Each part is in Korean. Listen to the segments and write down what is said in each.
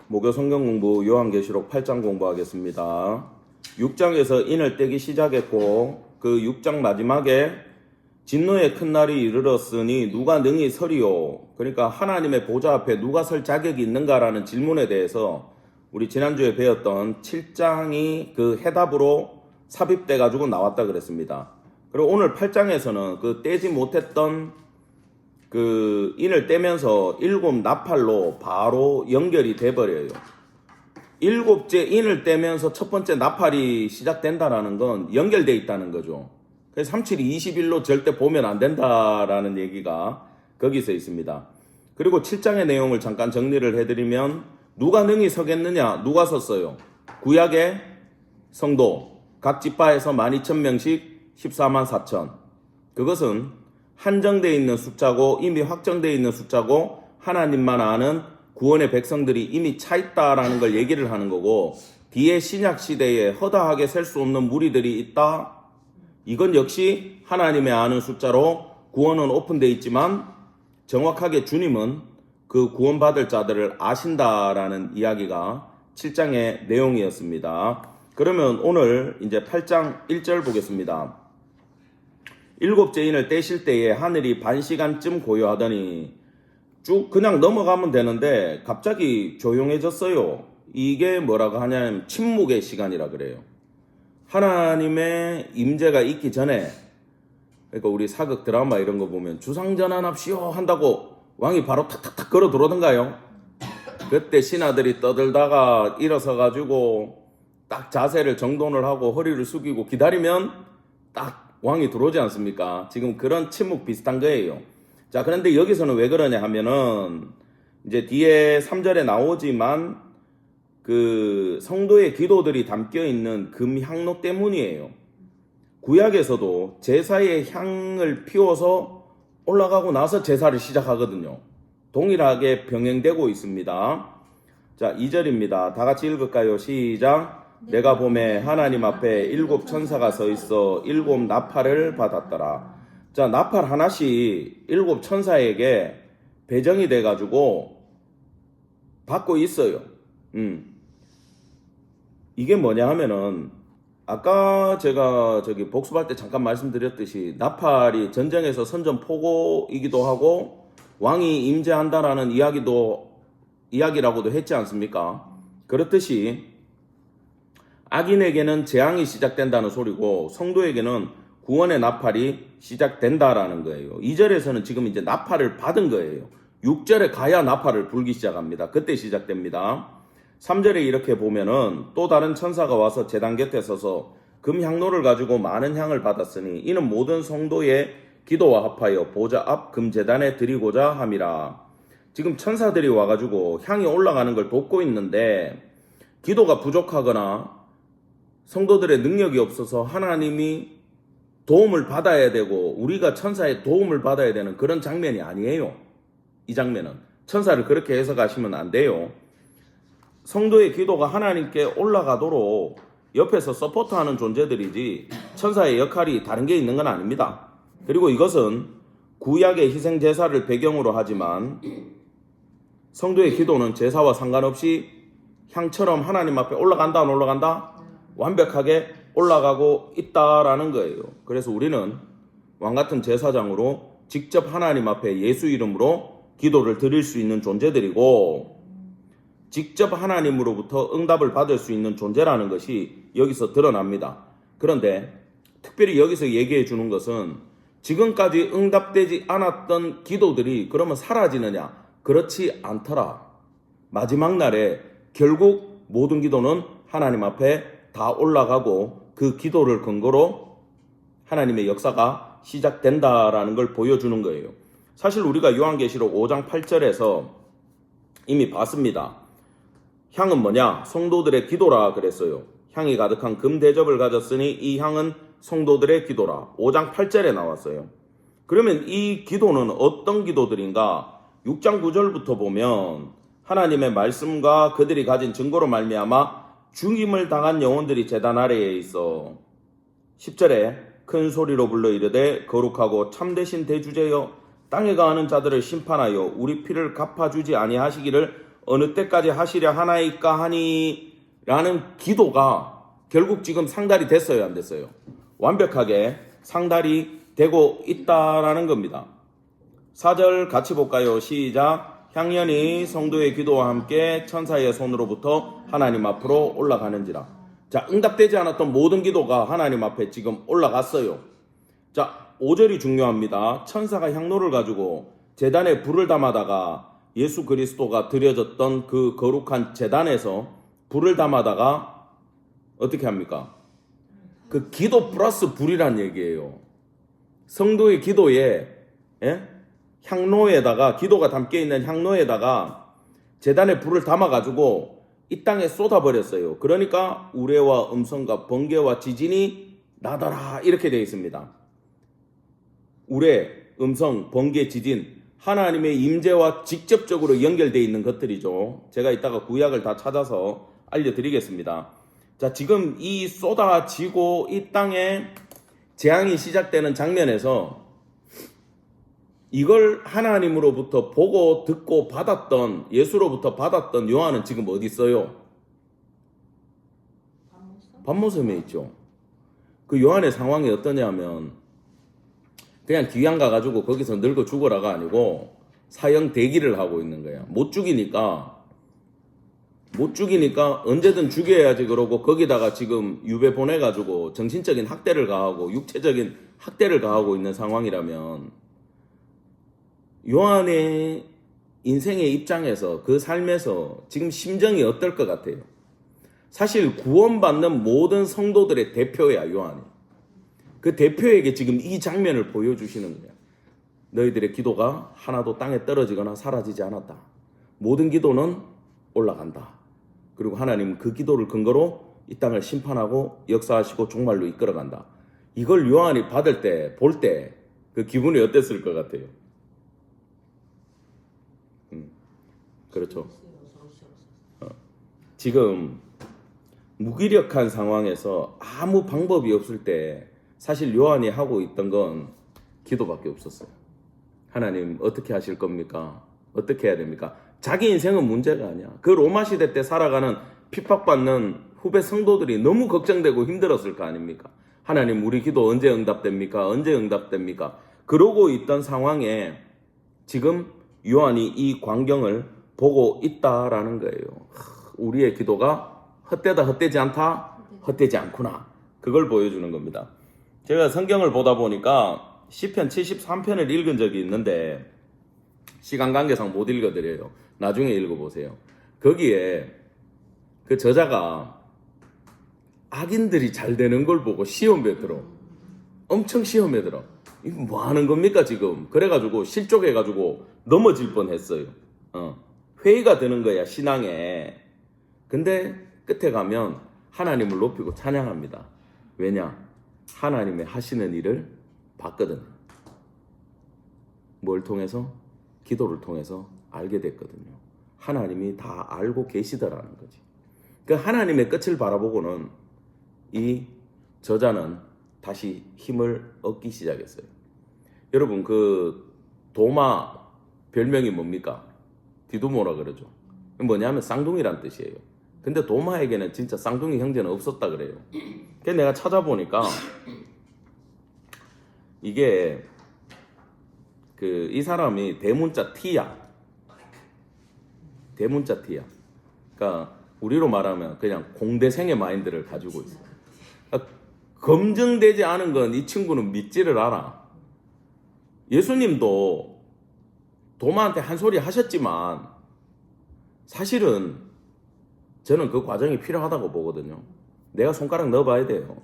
목요 성경 공부 요한계시록 8장 공부하겠습니다. 6장에서 인을 떼기 시작했고 그 6장 마지막에 진노의 큰 날이 이르렀으니 누가 능히 서리요. 그러니까 하나님의 보좌 앞에 누가 설 자격이 있는가라는 질문에 대해서 우리 지난주에 배웠던 7장이 그 해답으로 삽입돼 가지고 나왔다 그랬습니다. 그리고 오늘 8장에서는 그 떼지 못했던 그 인을 떼면서 7 나팔로 바로 연결이 돼버려요. 7째 인을 떼면서 첫 번째 나팔이 시작된다라는 건 연결돼 있다는 거죠. 그래서 37이 21로 절대 보면 안 된다라는 얘기가 거기서 있습니다. 그리고 7장의 내용을 잠깐 정리를 해드리면 누가 능히 서겠느냐? 누가 섰어요? 구약의 성도 각 지파에서 12,000명씩 14만 4천. 그것은 한정되어 있는 숫자고 이미 확정되어 있는 숫자고 하나님만 아는 구원의 백성들이 이미 차 있다라는 걸 얘기를 하는 거고, 뒤에 신약 시대에 허다하게 셀 수 없는 무리들이 있다. 이건 역시 하나님의 아는 숫자로 구원은 오픈되어 있지만 정확하게 주님은 그 구원받을 자들을 아신다라는 이야기가 7장의 내용이었습니다. 그러면 오늘 이제 8장 1절 보겠습니다. 7째 인을 떼실 때에 하늘이 반 시간쯤 고요하더니, 쭉 그냥 넘어가면 되는데 갑자기 조용해졌어요. 이게 뭐라고 하냐면 침묵의 시간이라 그래요. 하나님의 임재가 있기 전에, 그러니까 우리 사극 드라마 이런 거 보면 주상전환합시오 한다고 왕이 바로 탁탁탁 걸어 들어오던가요? 그때 신하들이 떠들다가 일어서 가지고 딱 자세를 정돈을 하고 허리를 숙이고 기다리면 딱 왕이 들어오지 않습니까? 지금 그런 침묵 비슷한 거예요. 자, 그런데 여기서는 왜 그러냐 하면은 이제 뒤에 3절에 나오지만 그 성도의 기도들이 담겨 있는 금향로 때문이에요. 구약에서도 제사의 향을 피워서 올라가고 나서 제사를 시작하거든요. 동일하게 병행되고 있습니다. 자, 2절입니다. 다 같이 읽을까요? 시작. 내가 보매 하나님 앞에 7 천사가 서 있어 7 나팔을 받았더라. 자, 나팔 하나씩 7 천사에게 배정이 돼가지고 받고 있어요. 이게 뭐냐 하면은 아까 제가 복습할 때 잠깐 말씀드렸듯이 나팔이 전쟁에서 선전포고이기도 하고 왕이 임재한다라는 이야기라고도 했지 않습니까? 그렇듯이 악인에게는 재앙이 시작된다는 소리고 성도에게는 구원의 나팔이 시작된다라는 거예요. 2절에서는 지금 이제 나팔을 받은 거예요. 6절에 가야 나팔을 불기 시작합니다. 그때 시작됩니다. 3절에 이렇게 보면은 또 다른 천사가 와서 제단 곁에 서서 금향로를 가지고 많은 향을 받았으니 이는 모든 성도의 기도와 합하여 보좌 앞 금제단에 드리고자 함이라. 지금 천사들이 와가지고 향이 올라가는 걸 돕고 있는데 기도가 부족하거나 성도들의 능력이 없어서 하나님이 도움을 받아야 되고 우리가 천사의 도움을 받아야 되는 그런 장면이 아니에요. 이 장면은 천사를 그렇게 해석하시면 안 돼요. 성도의 기도가 하나님께 올라가도록 옆에서 서포트하는 존재들이지 천사의 역할이 다른 게 있는 건 아닙니다. 그리고 이것은 구약의 희생 제사를 배경으로 하지만 성도의 기도는 제사와 상관없이 향처럼 하나님 앞에 올라간다 안 올라간다? 완벽하게 올라가고 있다라는 거예요. 그래서 우리는 왕같은 제사장으로 직접 하나님 앞에 예수 이름으로 기도를 드릴 수 있는 존재들이고 직접 하나님으로부터 응답을 받을 수 있는 존재라는 것이 여기서 드러납니다. 그런데 특별히 여기서 얘기해 주는 것은 지금까지 응답되지 않았던 기도들이 그러면 사라지느냐? 그렇지 않더라. 마지막 날에 결국 모든 기도는 하나님 앞에 다 올라가고 그 기도를 근거로 하나님의 역사가 시작된다라는 걸 보여주는 거예요. 사실 우리가 요한계시록 5장 8절에서 이미 봤습니다. 향은 뭐냐? 성도들의 기도라 그랬어요. 향이 가득한 금 대접을 가졌으니 이 향은 성도들의 기도라. 5장 8절에 나왔어요. 그러면 이 기도는 어떤 기도들인가? 6장 9절부터 보면 하나님의 말씀과 그들이 가진 증거로 말미암아 죽임을 당한 영혼들이 제단 아래에 있어. 10절에 큰 소리로 불러 이르되 거룩하고 참되신 대주제여 땅에 가하는 자들을 심판하여 우리 피를 갚아주지 아니하시기를 어느 때까지 하시려 하나이까 하니 라는 기도가 결국 지금 상달이 됐어요, 안 됐어요? 완벽하게 상달이 되고 있다라는 겁니다. 4절 같이 볼까요? 시작. 향연이 성도의 기도와 함께 천사의 손으로부터 하나님 앞으로 올라가는지라. 자, 응답되지 않았던 모든 기도가 하나님 앞에 지금 올라갔어요. 자, 5절이 중요합니다. 천사가 향로를 가지고 제단에 불을 담아다가 예수 그리스도가 드려졌던 그 거룩한 제단에서 불을 담아다가 어떻게 합니까? 그 기도 플러스 불이란 얘기예요. 성도의 기도에 향로에다가 기도가 담겨있는 향로에다가 제단에 불을 담아가지고 이 땅에 쏟아버렸어요. 그러니까 우레와 음성과 번개와 지진이 나더라 이렇게 되어 있습니다. 우레, 음성, 번개, 지진 하나님의 임재와 직접적으로 연결되어 있는 것들이죠. 제가 이따가 구약을 다 찾아서 알려드리겠습니다. 자, 지금 이 쏟아지고 이 땅에 재앙이 시작되는 장면에서 이걸 하나님으로부터 보고 듣고 받았던 예수로부터 받았던 요한은 지금 어디 있어요? 반모섬에 있죠. 그 요한의 상황이 어떠냐면 그냥 귀양 가가지고 거기서 늙어 죽어라가 아니고 사형 대기를 하고 있는 거야. 못 죽이니까 언제든 죽여야지 그러고 거기다가 지금 유배 보내가지고 정신적인 학대를 가하고 육체적인 학대를 가하고 있는 상황이라면 요한의 인생의 입장에서 그 삶에서 지금 심정이 어떨 것 같아요? 사실 구원받는 모든 성도들의 대표야, 요한이. 그 대표에게 지금 이 장면을 보여주시는 거야. 너희들의 기도가 하나도 땅에 떨어지거나 사라지지 않았다. 모든 기도는 올라간다. 그리고 하나님은 그 기도를 근거로 이 땅을 심판하고 역사하시고 종말로 이끌어간다. 이걸 요한이 받을 때, 볼 때 그 기분이 어땠을 것 같아요? 그렇죠. 지금 무기력한 상황에서 아무 방법이 없을 때 사실 요한이 하고 있던 건 기도밖에 없었어요. 하나님 어떻게 하실 겁니까? 어떻게 해야 됩니까? 자기 인생은 문제가 아니야. 그 로마 시대 때 살아가는 핍박받는 후배 성도들이 너무 걱정되고 힘들었을 거 아닙니까? 하나님 우리 기도 언제 응답됩니까? 언제 응답됩니까? 그러고 있던 상황에 지금 요한이 이 광경을 보고 있다라는 거예요. 우리의 기도가 헛되다 헛되지 않다? 헛되지 않구나. 그걸 보여주는 겁니다. 제가 성경을 보다 보니까 시편 73편을 읽은 적이 있는데 시간 관계상 못 읽어드려요. 나중에 읽어보세요. 거기에 그 저자가 악인들이 잘 되는 걸 보고 시험에 들어. 엄청 시험에 들어. 이거 뭐 하는 겁니까 지금? 그래가지고 실족해가지고 넘어질 뻔했어요. 회의가 드는 거야 신앙에. 근데 끝에 가면 하나님을 높이고 찬양합니다. 왜냐? 하나님의 하시는 일을 봤거든. 뭘 통해서? 기도를 통해서 알게 됐거든요. 하나님이 다 알고 계시더라는 거지. 그 하나님의 끝을 바라보고는 이 저자는 다시 힘을 얻기 시작했어요. 여러분 그 도마 별명이 뭡니까? 디두모라 그러죠. 뭐냐면 쌍둥이란 뜻이에요. 근데 도마에게는 진짜 쌍둥이 형제는 없었다 그래요. 그래서 내가 찾아보니까 이게 이 사람이 대문자 T야. 대문자 T야. 그러니까 우리로 말하면 그냥 공대생의 마인드를 가지고 있어. 그러니까 검증되지 않은 건 이 친구는 믿지를 않아. 예수님도 도마한테 한 소리 하셨지만 사실은 저는 그 과정이 필요하다고 보거든요. 내가 손가락 넣어봐야 돼요.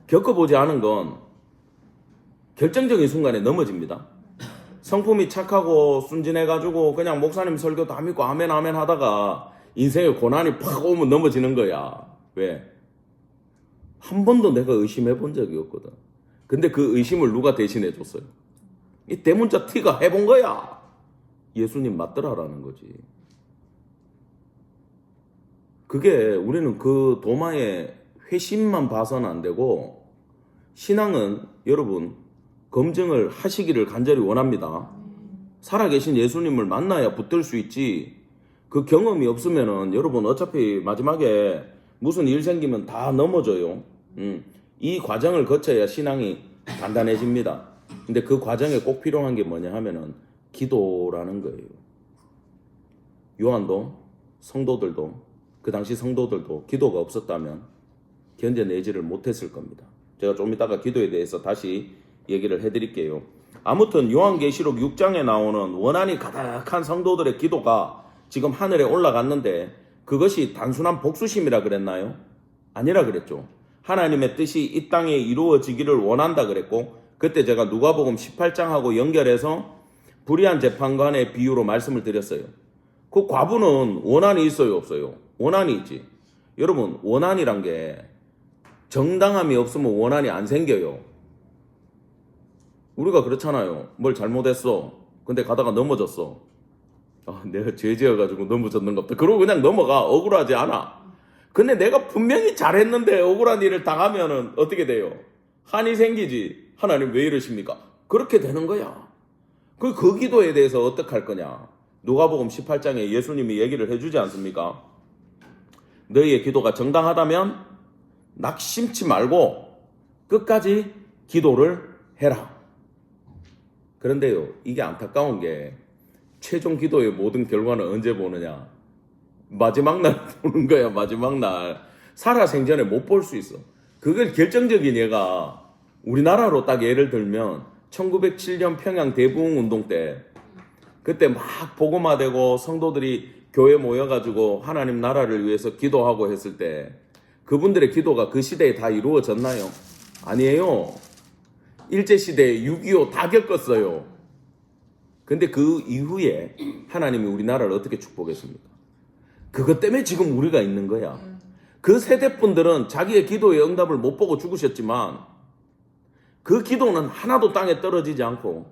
겪어보지 않은 건 결정적인 순간에 넘어집니다. 성품이 착하고 순진해가지고 그냥 목사님 설교 다 믿고 아멘 아멘 하다가 인생의 고난이 팍 오면 넘어지는 거야. 왜? 한 번도 내가 의심해 본 적이 없거든. 근데 그 의심을 누가 대신해 줬어요? 이 대문자 T가 해본 거야. 예수님 맞더라라는 거지. 그게 우리는 그 도마의 회심만 봐서는 안 되고 신앙은 여러분 검증을 하시기를 간절히 원합니다. 살아계신 예수님을 만나야 붙들 수 있지 그 경험이 없으면은 여러분 어차피 마지막에 무슨 일 생기면 다 넘어져요. 이 과정을 거쳐야 신앙이 단단해집니다. 근데 그 과정에 꼭 필요한 게 뭐냐 하면은 기도라는 거예요. 요한도 성도들도 그 당시 성도들도 기도가 없었다면 견뎌내지를 못했을 겁니다. 제가 좀 이따가 기도에 대해서 다시 얘기를 해드릴게요. 아무튼 요한계시록 6장에 나오는 원한이 가득한 성도들의 기도가 지금 하늘에 올라갔는데 그것이 단순한 복수심이라 그랬나요? 아니라 그랬죠. 하나님의 뜻이 이 땅에 이루어지기를 원한다 그랬고, 그때 제가 누가복음 18장하고 연결해서 불의한 재판관의 비유로 말씀을 드렸어요. 그 과부는 원한이 있어요, 없어요? 원한이 있지. 여러분, 원한이란 게 정당함이 없으면 원한이 안 생겨요. 우리가 그렇잖아요. 뭘 잘못했어. 근데 가다가 넘어졌어. 내가 죄 지어가지고 넘어졌는가 보다. 그러고 그냥 넘어가. 억울하지 않아. 근데 내가 분명히 잘했는데 억울한 일을 당하면은 어떻게 돼요? 한이 생기지. 하나님 왜 이러십니까? 그렇게 되는 거야. 그 기도에 대해서 어떻게 할 거냐? 누가복음 18장에 예수님이 얘기를 해주지 않습니까? 너희의 기도가 정당하다면 낙심치 말고 끝까지 기도를 해라. 그런데요, 이게 안타까운 게 최종 기도의 모든 결과는 언제 보느냐? 마지막 날 보는 거야. 마지막 날. 살아생전에 못 볼 수 있어. 그걸 결정적인 예가 우리나라로 딱 예를 들면 1907년 평양 대부흥운동 때 그때 막 복음화되고 성도들이 교회 모여가지고 하나님 나라를 위해서 기도하고 했을 때 그분들의 기도가 그 시대에 다 이루어졌나요? 아니에요. 일제시대에 6.25 다 겪었어요. 근데 그 이후에 하나님이 우리나라를 어떻게 축복했습니까? 그것 때문에 지금 우리가 있는 거야. 그 세대분들은 자기의 기도의 응답을 못 보고 죽으셨지만 그 기도는 하나도 땅에 떨어지지 않고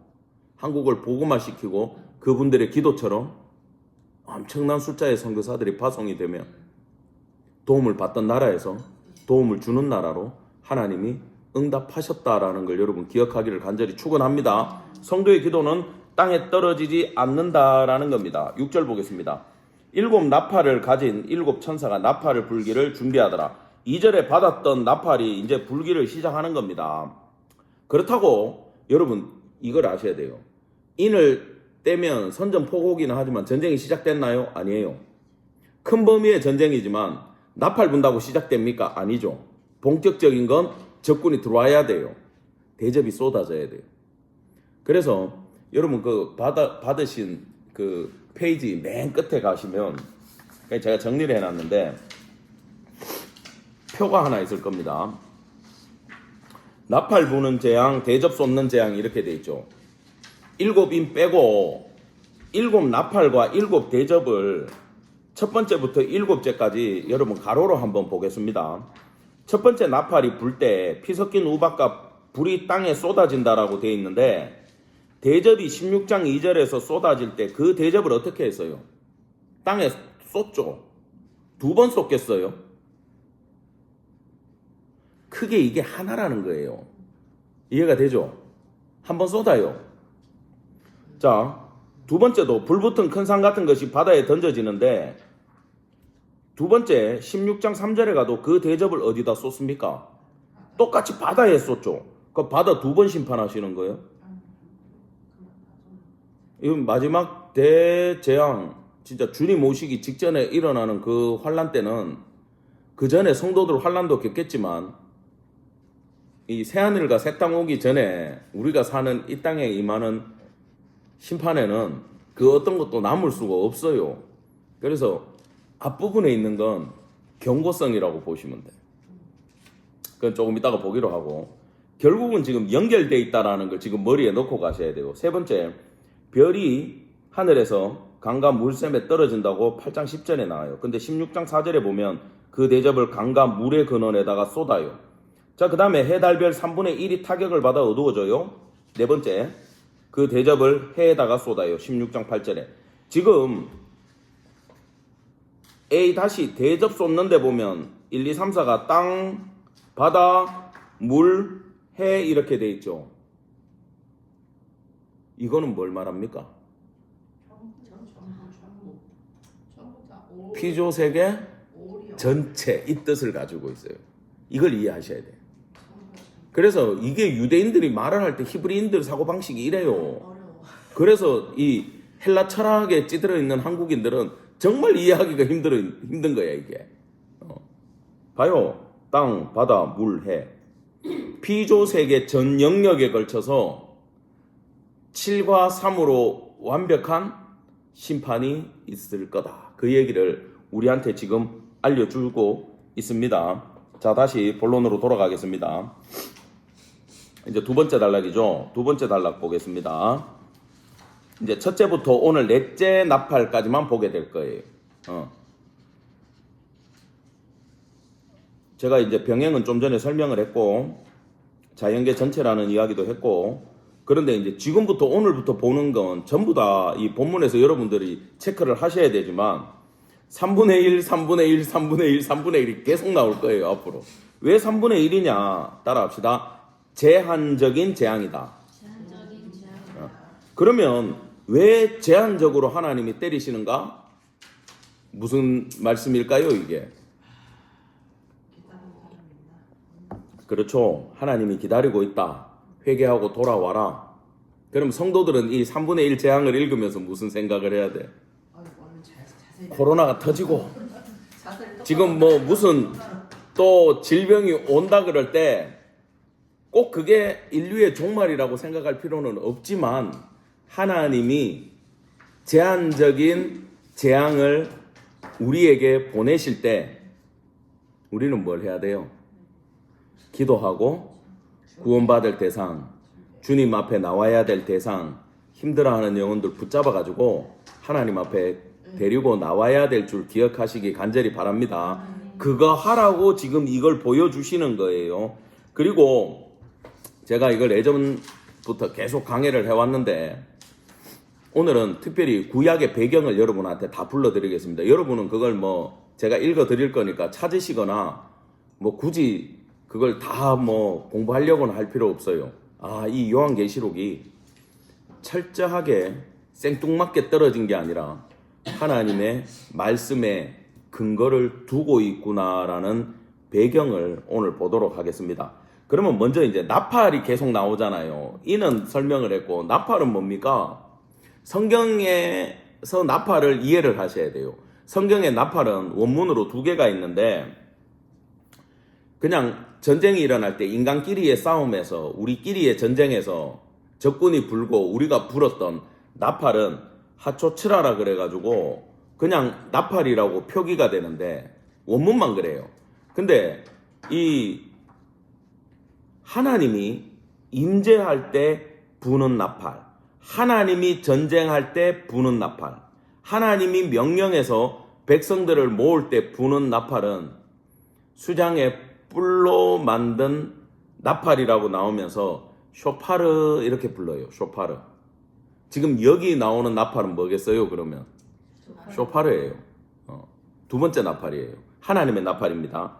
한국을 복음화시키고 그분들의 기도처럼 엄청난 숫자의 선교사들이 파송이 되면 도움을 받던 나라에서 도움을 주는 나라로 하나님이 응답하셨다라는 걸 여러분 기억하기를 간절히 축원합니다. 성도의 기도는 땅에 떨어지지 않는다라는 겁니다. 6절 보겠습니다. 7 나팔을 가진 7 천사가 나팔을 불기를 준비하더라. 2절에 받았던 나팔이 이제 불기를 시작하는 겁니다. 그렇다고 여러분 이걸 아셔야 돼요. 인을 떼면 선전포고기는 하지만 전쟁이 시작됐나요? 아니에요. 큰 범위의 전쟁이지만 나팔 분다고 시작됩니까? 아니죠. 본격적인 건 적군이 들어와야 돼요. 대접이 쏟아져야 돼요. 그래서 여러분 그 받으신 그 페이지 맨 끝에 가시면 제가 정리를 해놨는데 표가 하나 있을 겁니다. 나팔 부는 재앙, 대접 쏟는 재앙 이렇게 돼 있죠. 7인 빼고 7 나팔과 7 대접을 첫 번째부터 7제까지 여러분 가로로 한번 보겠습니다. 첫 번째 나팔이 불 때 피 섞인 우박과 불이 땅에 쏟아진다라고 돼 있는데 대접이 16장 2절에서 쏟아질 때 그 대접을 어떻게 했어요? 땅에 쏟죠. 2번 쏟겠어요? 크게 이게 하나라는 거예요. 이해가 되죠? 한번 쏟아요. 자, 두 번째도 불붙은 큰 산 같은 것이 바다에 던져지는데 두 번째 16장 3절에 가도 그 대접을 어디다 쏟습니까? 똑같이 바다에 쏟죠. 그 바다 2번 심판하시는 거예요. 이건 마지막 대재앙, 진짜 주님 오시기 직전에 일어나는 그 환란 때는 그 전에 성도들 환란도 겪겠지만 이 새하늘과 새 땅 오기 전에 우리가 사는 이 땅에 임하는 심판에는 그 어떤 것도 남을 수가 없어요. 그래서 앞부분에 있는 건 경고성이라고 보시면 돼요. 그건 조금 이따가 보기로 하고 결국은 지금 연결되어 있다는 걸 지금 머리에 넣고 가셔야 돼요. 세 번째, 별이 하늘에서 강과 물샘에 떨어진다고 8장 10절에 나와요. 근데 16장 4절에 보면 그 대접을 강과 물의 근원에다가 쏟아요. 자, 그 다음에 해, 달, 별 3분의 1이 타격을 받아 어두워져요. 네 번째, 그 대접을 해에다가 쏟아요. 16장 8절에. 지금 A 다시 대접 쏟는데 보면 1, 2, 3, 4가 땅, 바다, 물, 해 이렇게 돼 있죠. 이거는 뭘 말합니까? 피조 세계 전체 이 뜻을 가지고 있어요. 이걸 이해하셔야 돼요. 그래서 이게 유대인들이 말을 할 때 히브리인들 사고방식이 이래요. 그래서 이 헬라 철학에 찌들어 있는 한국인들은 정말 이해하기가 힘든 거야 이게. 봐요. 땅, 바다, 물, 해. 피조 세계 전 영역에 걸쳐서 7과 3으로 완벽한 심판이 있을 거다. 그 얘기를 우리한테 지금 알려주고 있습니다. 자, 다시 본론으로 돌아가겠습니다. 이제 두 번째 단락이죠. 두 번째 단락 보겠습니다. 이제 첫째부터 오늘 넷째 나팔까지만 보게 될 거예요. 제가 이제 병행은 좀 전에 설명을 했고, 자연계 전체라는 이야기도 했고, 그런데 이제 지금부터 오늘부터 보는 건 전부 다 이 본문에서 여러분들이 체크를 하셔야 되지만, 3분의 1, 3분의 1, 3분의 1, 3분의 1이 계속 나올 거예요, 앞으로. 왜 3분의 1이냐? 따라합시다. 제한적인 재앙이다. 그러면 왜 제한적으로 하나님이 때리시는가? 무슨 말씀일까요, 이게? 그렇죠. 하나님이 기다리고 있다. 회개하고 돌아와라. 그럼 성도들은 이 3분의 1 재앙을 읽으면서 무슨 생각을 해야 돼? 코로나가 터지고 지금 뭐 무슨 또 질병이 온다 그럴 때 꼭 그게 인류의 종말이라고 생각할 필요는 없지만 하나님이 제한적인 재앙을 우리에게 보내실 때 우리는 뭘 해야 돼요? 기도하고 구원받을 대상, 주님 앞에 나와야 될 대상, 힘들어하는 영혼들 붙잡아가지고 하나님 앞에 데리고 나와야 될 줄 기억하시기 간절히 바랍니다. 그거 하라고 지금 이걸 보여주시는 거예요. 그리고 제가 이걸 예전부터 계속 강의를 해왔는데 오늘은 특별히 구약의 배경을 여러분한테 다 불러드리겠습니다. 여러분은 그걸 뭐 제가 읽어드릴 거니까 찾으시거나 뭐 굳이 그걸 다 뭐 공부하려고는 할 필요 없어요. 이 요한계시록이 철저하게 생뚱맞게 떨어진 게 아니라 하나님의 말씀에 근거를 두고 있구나라는 배경을 오늘 보도록 하겠습니다. 그러면 먼저 이제 나팔이 계속 나오잖아요. 이는 설명을 했고 나팔은 뭡니까? 성경에서 나팔을 이해를 하셔야 돼요. 성경의 나팔은 원문으로 두 개가 있는데 그냥 전쟁이 일어날 때 인간끼리의 싸움에서 우리끼리의 전쟁에서 적군이 불고 우리가 불었던 나팔은 하초츠라라 그래가지고 그냥 나팔이라고 표기가 되는데 원문만 그래요. 근데 이 하나님이 임재할 때 부는 나팔, 하나님이 전쟁할 때 부는 나팔, 하나님이 명령해서 백성들을 모을 때 부는 나팔은 수장의 뿔로 만든 나팔이라고 나오면서 쇼파르 이렇게 불러요. 쇼파르. 지금 여기 나오는 나팔은 뭐겠어요? 그러면 쇼파르예요. 두 번째 나팔이에요. 하나님의 나팔입니다.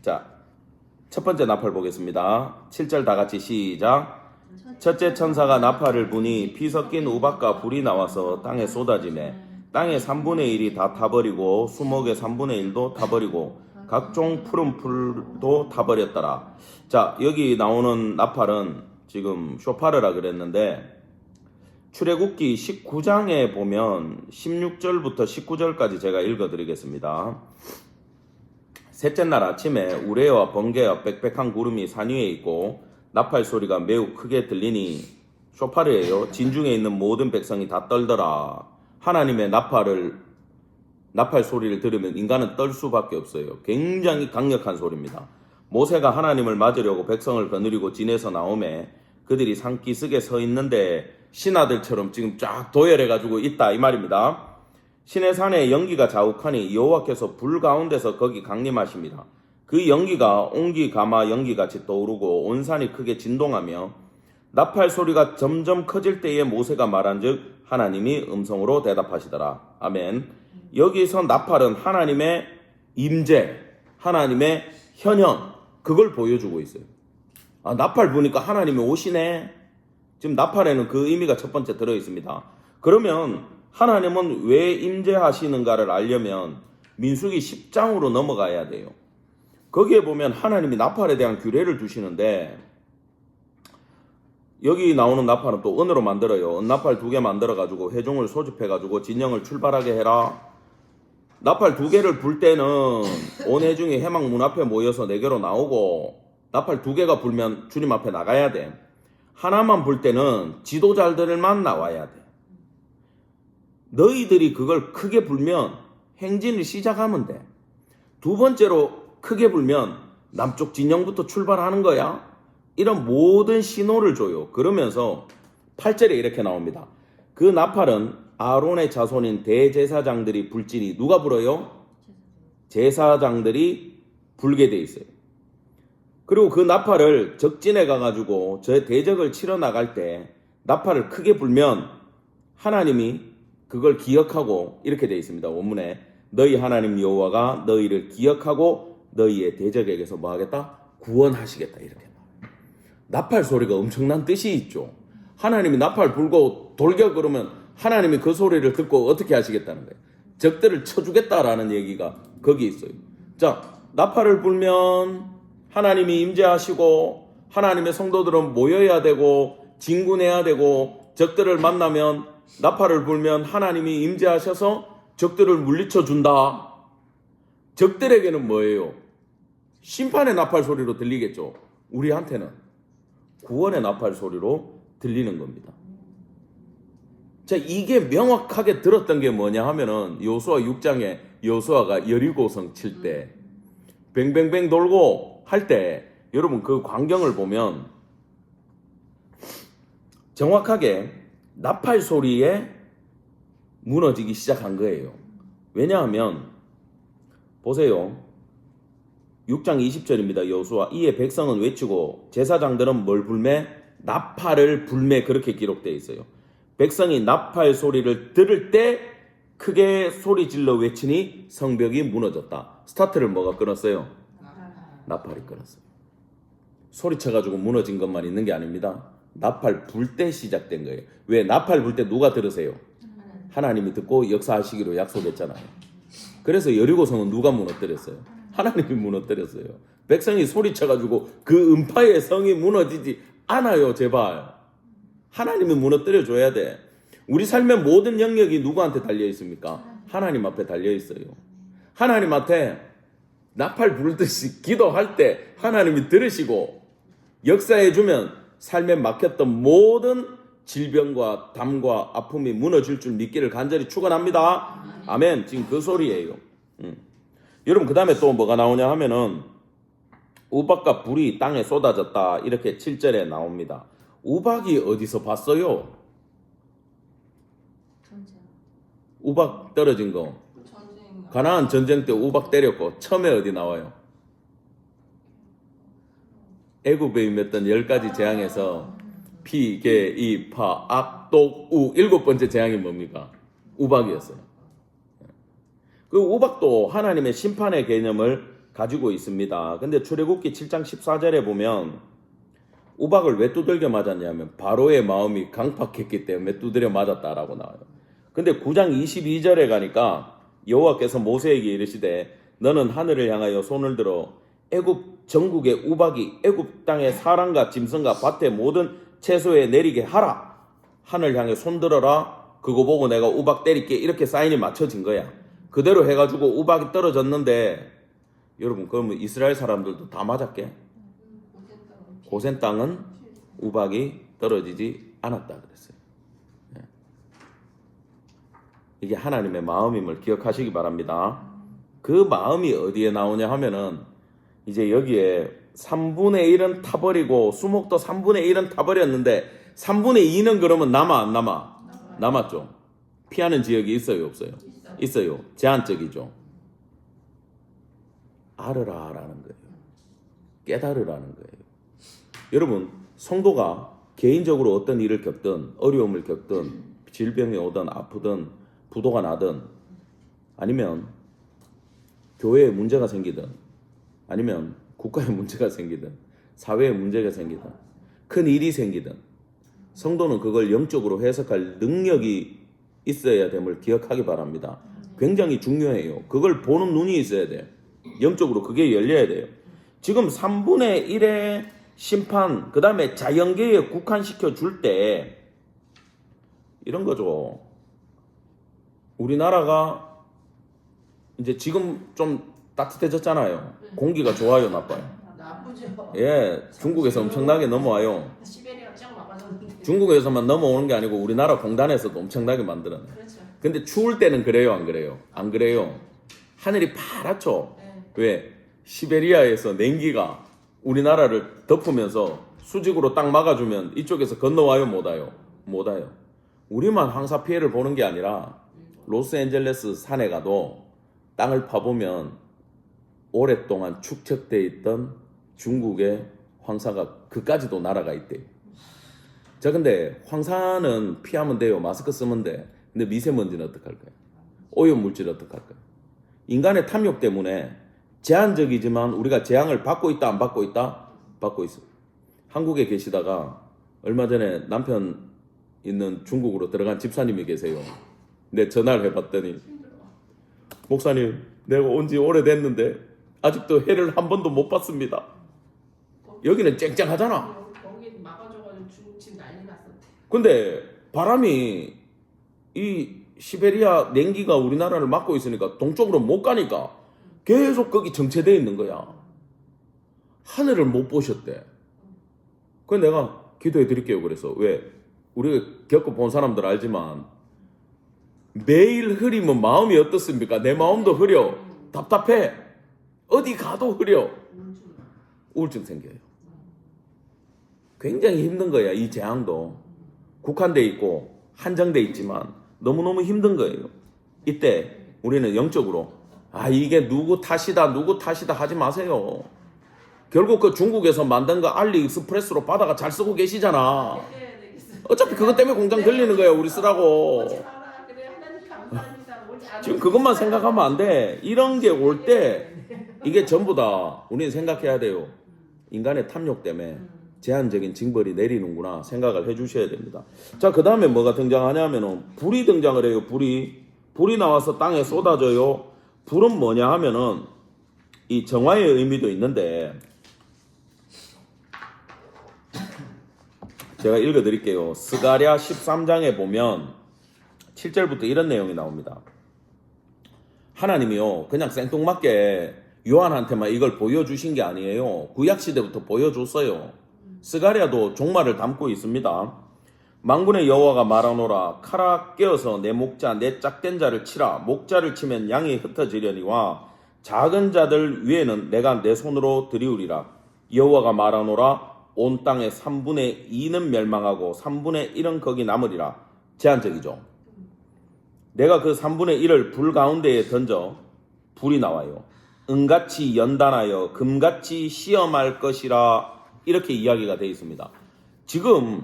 자, 첫 번째 나팔 보겠습니다. 7절 다 같이 시작. 첫째 천사가 나팔을 부니 피 섞인 우박과 불이 나와서 땅에 쏟아지매 땅의 3분의 1이 다 타버리고 수목의 3분의 1도 타버리고 각종 푸른 풀도 타버렸더라. 자, 여기 나오는 나팔은 지금 쇼파르라 그랬는데 출애굽기 19장에 보면 16절부터 19절까지 제가 읽어드리겠습니다. 셋째 날 아침에 우레와 번개와 빽빽한 구름이 산 위에 있고 나팔 소리가 매우 크게 들리니 쇼파르예요. 진중에 있는 모든 백성이 다 떨더라. 하나님의 나팔 소리를 들으면 인간은 떨 수밖에 없어요. 굉장히 강력한 소리입니다. 모세가 하나님을 맞으려고 백성을 거느리고 진에서 나오매 그들이 산기슭에 서 있는데 신하들처럼 지금 쫙 도열해가지고 있다 이 말입니다. 시내산에 연기가 자욱하니 여호와께서 불 가운데서 거기 강림하십니다. 그 연기가 옹기 가마 연기같이 떠오르고 온 산이 크게 진동하며 나팔 소리가 점점 커질 때에 모세가 말한즉 하나님이 음성으로 대답하시더라. 아멘. 여기서 나팔은 하나님의 임재, 하나님의 현현, 그걸 보여주고 있어요. 나팔 보니까 하나님이 오시네. 지금 나팔에는 그 의미가 첫 번째 들어있습니다. 그러면 하나님은 왜 임재하시는가를 알려면 민수기 10장으로 넘어가야 돼요. 거기에 보면 하나님이 나팔에 대한 규례를 두시는데, 여기 나오는 나팔은 또 은으로 만들어요. 은나팔 2개 만들어가지고 회중을 소집해가지고 진영을 출발하게 해라. 나팔 2개를 불 때는 온 회중이 회막 문 앞에 모여서 4개로 나오고, 나팔 2개가 불면 주님 앞에 나가야 돼. 하나만 불 때는 지도자들만 나와야 돼. 너희들이 그걸 크게 불면 행진을 시작하면 돼. 2번째로 크게 불면 남쪽 진영부터 출발하는 거야. 이런 모든 신호를 줘요. 그러면서 8절에 이렇게 나옵니다. 그 나팔은 아론의 자손인 대제사장들이 불지니 누가 불어요? 제사장들이 불게 돼 있어요. 그리고 그 나팔을 적진에 가가지고 저 대적을 치러 나갈 때 나팔을 크게 불면 하나님이 그걸 기억하고, 이렇게 돼 있습니다. 원문에 너희 하나님 여호와가 너희를 기억하고 너희의 대적에게서 뭐 하겠다? 구원하시겠다. 이렇게 나팔 소리가 엄청난 뜻이 있죠. 하나님이 나팔 불고 돌격 그러면 하나님이 그 소리를 듣고 어떻게 하시겠다는 거예요? 적들을 쳐주겠다라는 얘기가 거기 있어요. 자, 나팔을 불면 하나님이 임재하시고 하나님의 성도들은 모여야 되고 진군해야 되고, 적들을 만나면 나팔을 불면 하나님이 임재하셔서 적들을 물리쳐 준다. 적들에게는 뭐예요? 심판의 나팔 소리로 들리겠죠. 우리한테는 구원의 나팔 소리로 들리는 겁니다. 자, 이게 명확하게 들었던 게 뭐냐 하면은 여호수아 6장에 여호수아가 여리고성 칠 때 뱅뱅뱅 돌고 할 때, 여러분 그 광경을 보면 정확하게 나팔 소리에 무너지기 시작한 거예요. 왜냐하면 보세요. 6장 20절입니다. 여호수아 이에 백성은 외치고 제사장들은 뭘 불매? 나팔을 불매. 그렇게 기록되어 있어요. 백성이 나팔 소리를 들을 때 크게 소리 질러 외치니 성벽이 무너졌다. 스타트를 뭐가 끊었어요? 나팔이 끊었어요. 소리쳐가지고 무너진 것만 있는 게 아닙니다. 나팔 불 때 시작된 거예요. 왜? 나팔 불 때 누가 들으세요? 하나님이 듣고 역사하시기로 약속했잖아요. 그래서 여리고성은 누가 무너뜨렸어요? 하나님이 무너뜨렸어요. 백성이 소리쳐가지고 그 음파의 성이 무너지지 않아요. 제발. 하나님이 무너뜨려줘야 돼. 우리 삶의 모든 영역이 누구한테 달려 있습니까? 하나님 앞에 달려 있어요. 하나님 앞에 나팔 부르듯이 기도할 때 하나님이 들으시고 역사해주면 삶에 막혔던 모든 질병과 담과 아픔이 무너질 줄 믿기를 간절히 축원합니다. 아멘. 지금 그 소리예요. 여러분 그 다음에 또 뭐가 나오냐 하면은 우박과 불이 땅에 쏟아졌다. 이렇게 7절에 나옵니다. 우박이 어디서 봤어요? 우박 떨어진 거. 가나안 전쟁 때 우박 때렸고 처음에 어디 나와요? 애굽에 임했던 10가지 재앙에서 피, 개, 이, 파, 악, 독, 우 7번째 재앙이 뭡니까? 우박이었어요. 그 우박도 하나님의 심판의 개념을 가지고 있습니다. 근데 출애굽기 7장 14절에 보면 우박을 왜 두들겨 맞았냐면 바로의 마음이 강팍했기 때문에 두드려 맞았다라고 나와요. 근데 9장 22절에 가니까 여호와께서 모세에게 이르시되 너는 하늘을 향하여 손을 들어 애굽 전국의 우박이 애굽 땅의 사람과 짐승과 밭의 모든 채소에 내리게 하라. 하늘 향해 손 들어라. 그거 보고 내가 우박 때릴게. 이렇게 사인이 맞춰진 거야. 그대로 해가지고 우박이 떨어졌는데 여러분 그러면 이스라엘 사람들도 다 맞았게? 고센 땅은 우박이 떨어지지 않았다 그랬어요. 이게 하나님의 마음임을 기억하시기 바랍니다. 그 마음이 어디에 나오냐 하면은 이제 여기에 3분의 1은 타버리고 수목도 3분의 1은 타버렸는데 3분의 2는 그러면 남아 안 남아? 남았죠. 피하는 지역이 있어요 없어요? 있어요. 제한적이죠. 알으라라는 거예요. 깨달으라는 거예요. 여러분 성도가 개인적으로 어떤 일을 겪든 어려움을 겪든 질병이 오든 아프든 부도가 나든 아니면 교회에 문제가 생기든 아니면 국가에 문제가 생기든 사회에 문제가 생기든 큰 일이 생기든 성도는 그걸 영적으로 해석할 능력이 있어야 됨을 기억하기 바랍니다. 굉장히 중요해요. 그걸 보는 눈이 있어야 돼요. 영적으로 그게 열려야 돼요. 지금 3분의 1의 심판, 그 다음에 자연계에 국한시켜 줄 때 이런 거죠. 우리나라가 이제 지금 좀 따뜻해졌잖아요. 공기가 좋아요, 나빠요? 나쁘죠. 예, 중국에서 엄청나게 넘어와요. 시베리아 쫙 막아줬는데. 중국에서만 넘어오는 게 아니고 우리나라 공단에서도 엄청나게 만들어내. 그렇죠. 근데 추울 때는 그래요, 안 그래요? 안 그래요. 하늘이 파랗죠. 네. 왜? 시베리아에서 냉기가 우리나라를 덮으면서 수직으로 딱 막아주면 이쪽에서 건너와요, 못 와요? 못 와요. 우리만 황사 피해를 보는 게 아니라 로스앤젤레스 산에 가도 땅을 파보면 오랫동안 축적돼 있던 중국의 황사가 그까지도 날아가 있대요. 자, 근데 황사는 피하면 돼요. 마스크 쓰면 돼. 근데 미세먼지는 어떡할까요? 오염물질은 어떡할까요? 인간의 탐욕 때문에 제한적이지만 우리가 재앙을 받고 있다, 안 받고 있다? 받고 있어. 한국에 계시다가 얼마 전에 남편 있는 중국으로 들어간 집사님이 계세요. 내 전화를 해봤더니 목사님, 내가 온 지 오래됐는데 아직도 해를 한 번도 못 봤습니다. 여기는 쨍쨍하잖아. 거기 막아줘가지고 중국집 난리 났었대. 근데 바람이 이 시베리아 냉기가 우리나라를 막고 있으니까 동쪽으로 못 가니까 계속 거기 정체되어 있는 거야. 하늘을 못 보셨대. 그래서 내가 기도해 드릴게요. 그래서 왜? 우리가 겪어본 사람들 알지만 매일 흐리면 마음이 어떻습니까? 내 마음도 흐려. 답답해. 어디 가도 흐려. 우울증 생겨요. 굉장히 힘든 거야. 이 재앙도 국한돼 있고 한정돼 있지만 너무너무 힘든 거예요. 이때 우리는 영적으로 이게 누구 탓이다 하지 마세요. 결국 그 중국에서 만든 거 알리익스프레스로 받아가 잘 쓰고 계시잖아. 어차피 그것 때문에 공장 들리는 거야. 우리 쓰라고. 지금 그것만 생각하면 안 돼. 이런 게 올 때 이게 전부 다 우리는 생각해야 돼요. 인간의 탐욕 때문에 제한적인 징벌이 내리는구나 생각을 해주셔야 됩니다. 자, 그 다음에 뭐가 등장하냐면은 불이 등장을 해요. 불이 나와서 땅에 쏟아져요. 불은 뭐냐 하면은 이 정화의 의미도 있는데 제가 읽어드릴게요. 스가랴 13장에 보면 7절부터 이런 내용이 나옵니다. 하나님이요, 그냥 생뚱맞게 요한한테만 이걸 보여주신 게 아니에요. 구약시대부터 보여줬어요. 스가랴도 종말을 담고 있습니다. 만군의 여호와가 말하노라. 칼아 깨어서 내 목자 내 짝된 자를 치라. 목자를 치면 양이 흩어지려니와 작은 자들 위에는 내가 내 손으로 들이우리라. 여호와가 말하노라. 온 땅의 3분의 2는 멸망하고 3분의 1은 거기 남으리라. 제한적이죠. 내가 그 3분의 1을 불 가운데에 던져 불이 나와요. 은같이 연단하여 금같이 시험할 것이라. 이렇게 이야기가 되어 있습니다. 지금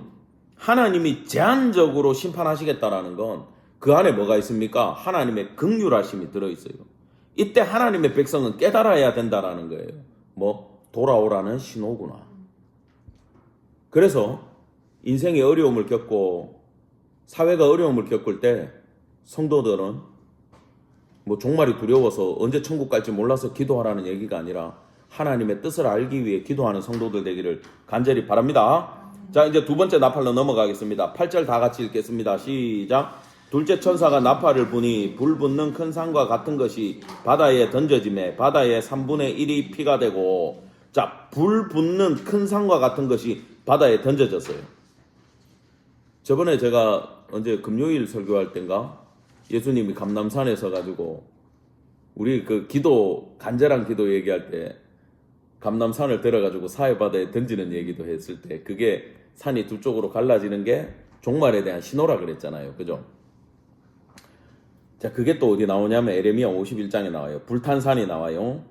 하나님이 제한적으로 심판하시겠다라는 건 그 안에 뭐가 있습니까? 하나님의 긍휼하심이 들어있어요. 이때 하나님의 백성은 깨달아야 된다라는 거예요. 돌아오라는 신호구나. 그래서 인생의 어려움을 겪고 사회가 어려움을 겪을 때 성도들은 종말이 두려워서 언제 천국 갈지 몰라서 기도하라는 얘기가 아니라 하나님의 뜻을 알기 위해 기도하는 성도들 되기를 간절히 바랍니다. 자, 이제 두 번째 나팔로 넘어가겠습니다. 8절 다 같이 읽겠습니다. 시작. 둘째 천사가 나팔을 부니 불 붙는 큰 산과 같은 것이 바다에 던져지매 바다의 3분의 1이 피가 되고. 자, 불 붙는 큰 산과 같은 것이 바다에 던져졌어요. 저번에 제가 언제 금요일 설교할 땐가 예수님이 감람산에 서가지고 우리 그 기도 간절한 기도 얘기할 때 감람산을 들어가지고 사해바다에 던지는 얘기도 했을 때 그게 산이 두 쪽으로 갈라지는 게 종말에 대한 신호라 그랬잖아요. 그죠? 자, 그게 또 어디 나오냐면 에레미야 51장에 나와요. 불탄 산이 나와요.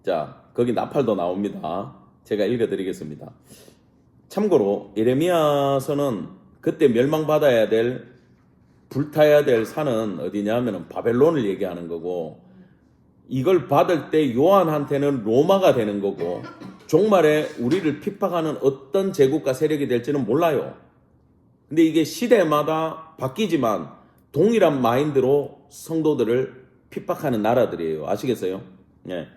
자, 거기 나팔도 나옵니다. 제가 읽어드리겠습니다. 참고로 에레미야서는 그때 멸망받아야 될 불타야 될 산은 어디냐 하면 바벨론을 얘기하는 거고, 이걸 받을 때 요한한테는 로마가 되는 거고, 종말에 우리를 핍박하는 어떤 제국과 세력이 될지는 몰라요. 근데 이게 시대마다 바뀌지만 동일한 마인드로 성도들을 핍박하는 나라들이에요. 아시겠어요? 예.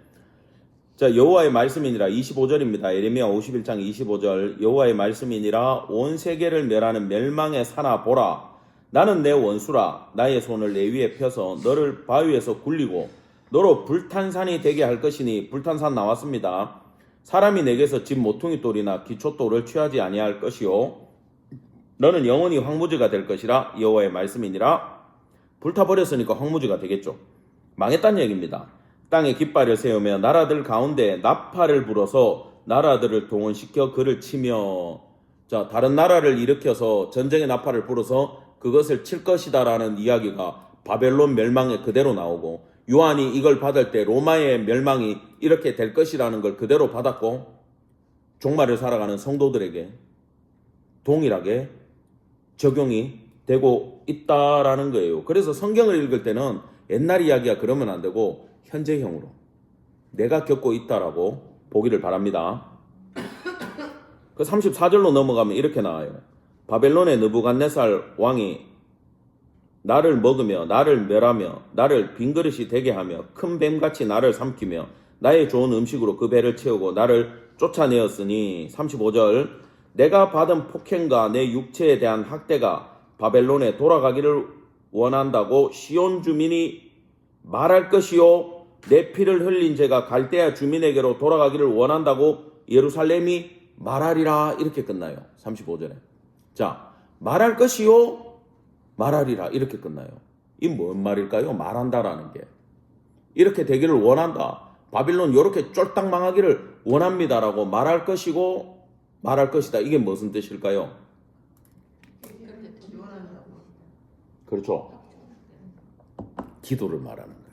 자, 여호와의 말씀이니라 25절입니다. 예레미야 51장 25절. 여호와의 말씀이니라 온 세계를 멸하는 멸망의 사나 보라. 나는 내 원수라. 나의 손을 내 위에 펴서 너를 바위에서 굴리고 너로 불탄산이 되게 할 것이니. 불탄산 나왔습니다. 사람이 내게서 집 모퉁이 돌이나 기초돌을 취하지 아니할 것이요 너는 영원히 황무지가 될 것이라. 여호와의 말씀이니라. 불타버렸으니까 황무지가 되겠죠. 망했다는 얘기입니다. 땅에 깃발을 세우며 나라들 가운데 나팔을 불어서 나라들을 동원시켜 그를 치며. 자, 다른 나라를 일으켜서 전쟁의 나팔을 불어서 그것을 칠 것이다라는 이야기가 바벨론 멸망에 그대로 나오고, 요한이 이걸 받을 때 로마의 멸망이 이렇게 될 것이라는 걸 그대로 받았고, 종말을 살아가는 성도들에게 동일하게 적용이 되고 있다라는 거예요. 그래서 성경을 읽을 때는 옛날 이야기가 그러면 안 되고 현재형으로 내가 겪고 있다라고 보기를 바랍니다. 그 34절로 넘어가면 이렇게 나와요. 바벨론의 느부갓네살 왕이 나를 먹으며 나를 멸하며 나를 빈그릇이 되게 하며 큰 뱀같이 나를 삼키며 나의 좋은 음식으로 그 배를 채우고 나를 쫓아내었으니. 35절. 내가 받은 폭행과 내 육체에 대한 학대가 바벨론에 돌아가기를 원한다고 시온 주민이 말할 것이요 내 피를 흘린 죄가 갈대아 주민에게로 돌아가기를 원한다고 예루살렘이 말하리라. 이렇게 끝나요. 35절에. 자, 말할 것이요 말하리라. 이렇게 끝나요. 이 뭔 말일까요? 말한다라는 게. 이렇게 되기를 원한다. 바빌론 이렇게 쫄딱 망하기를 원합니다라고 말할 것이고 말할 것이다. 이게 무슨 뜻일까요? 그렇죠. 기도를 말하는 거예요.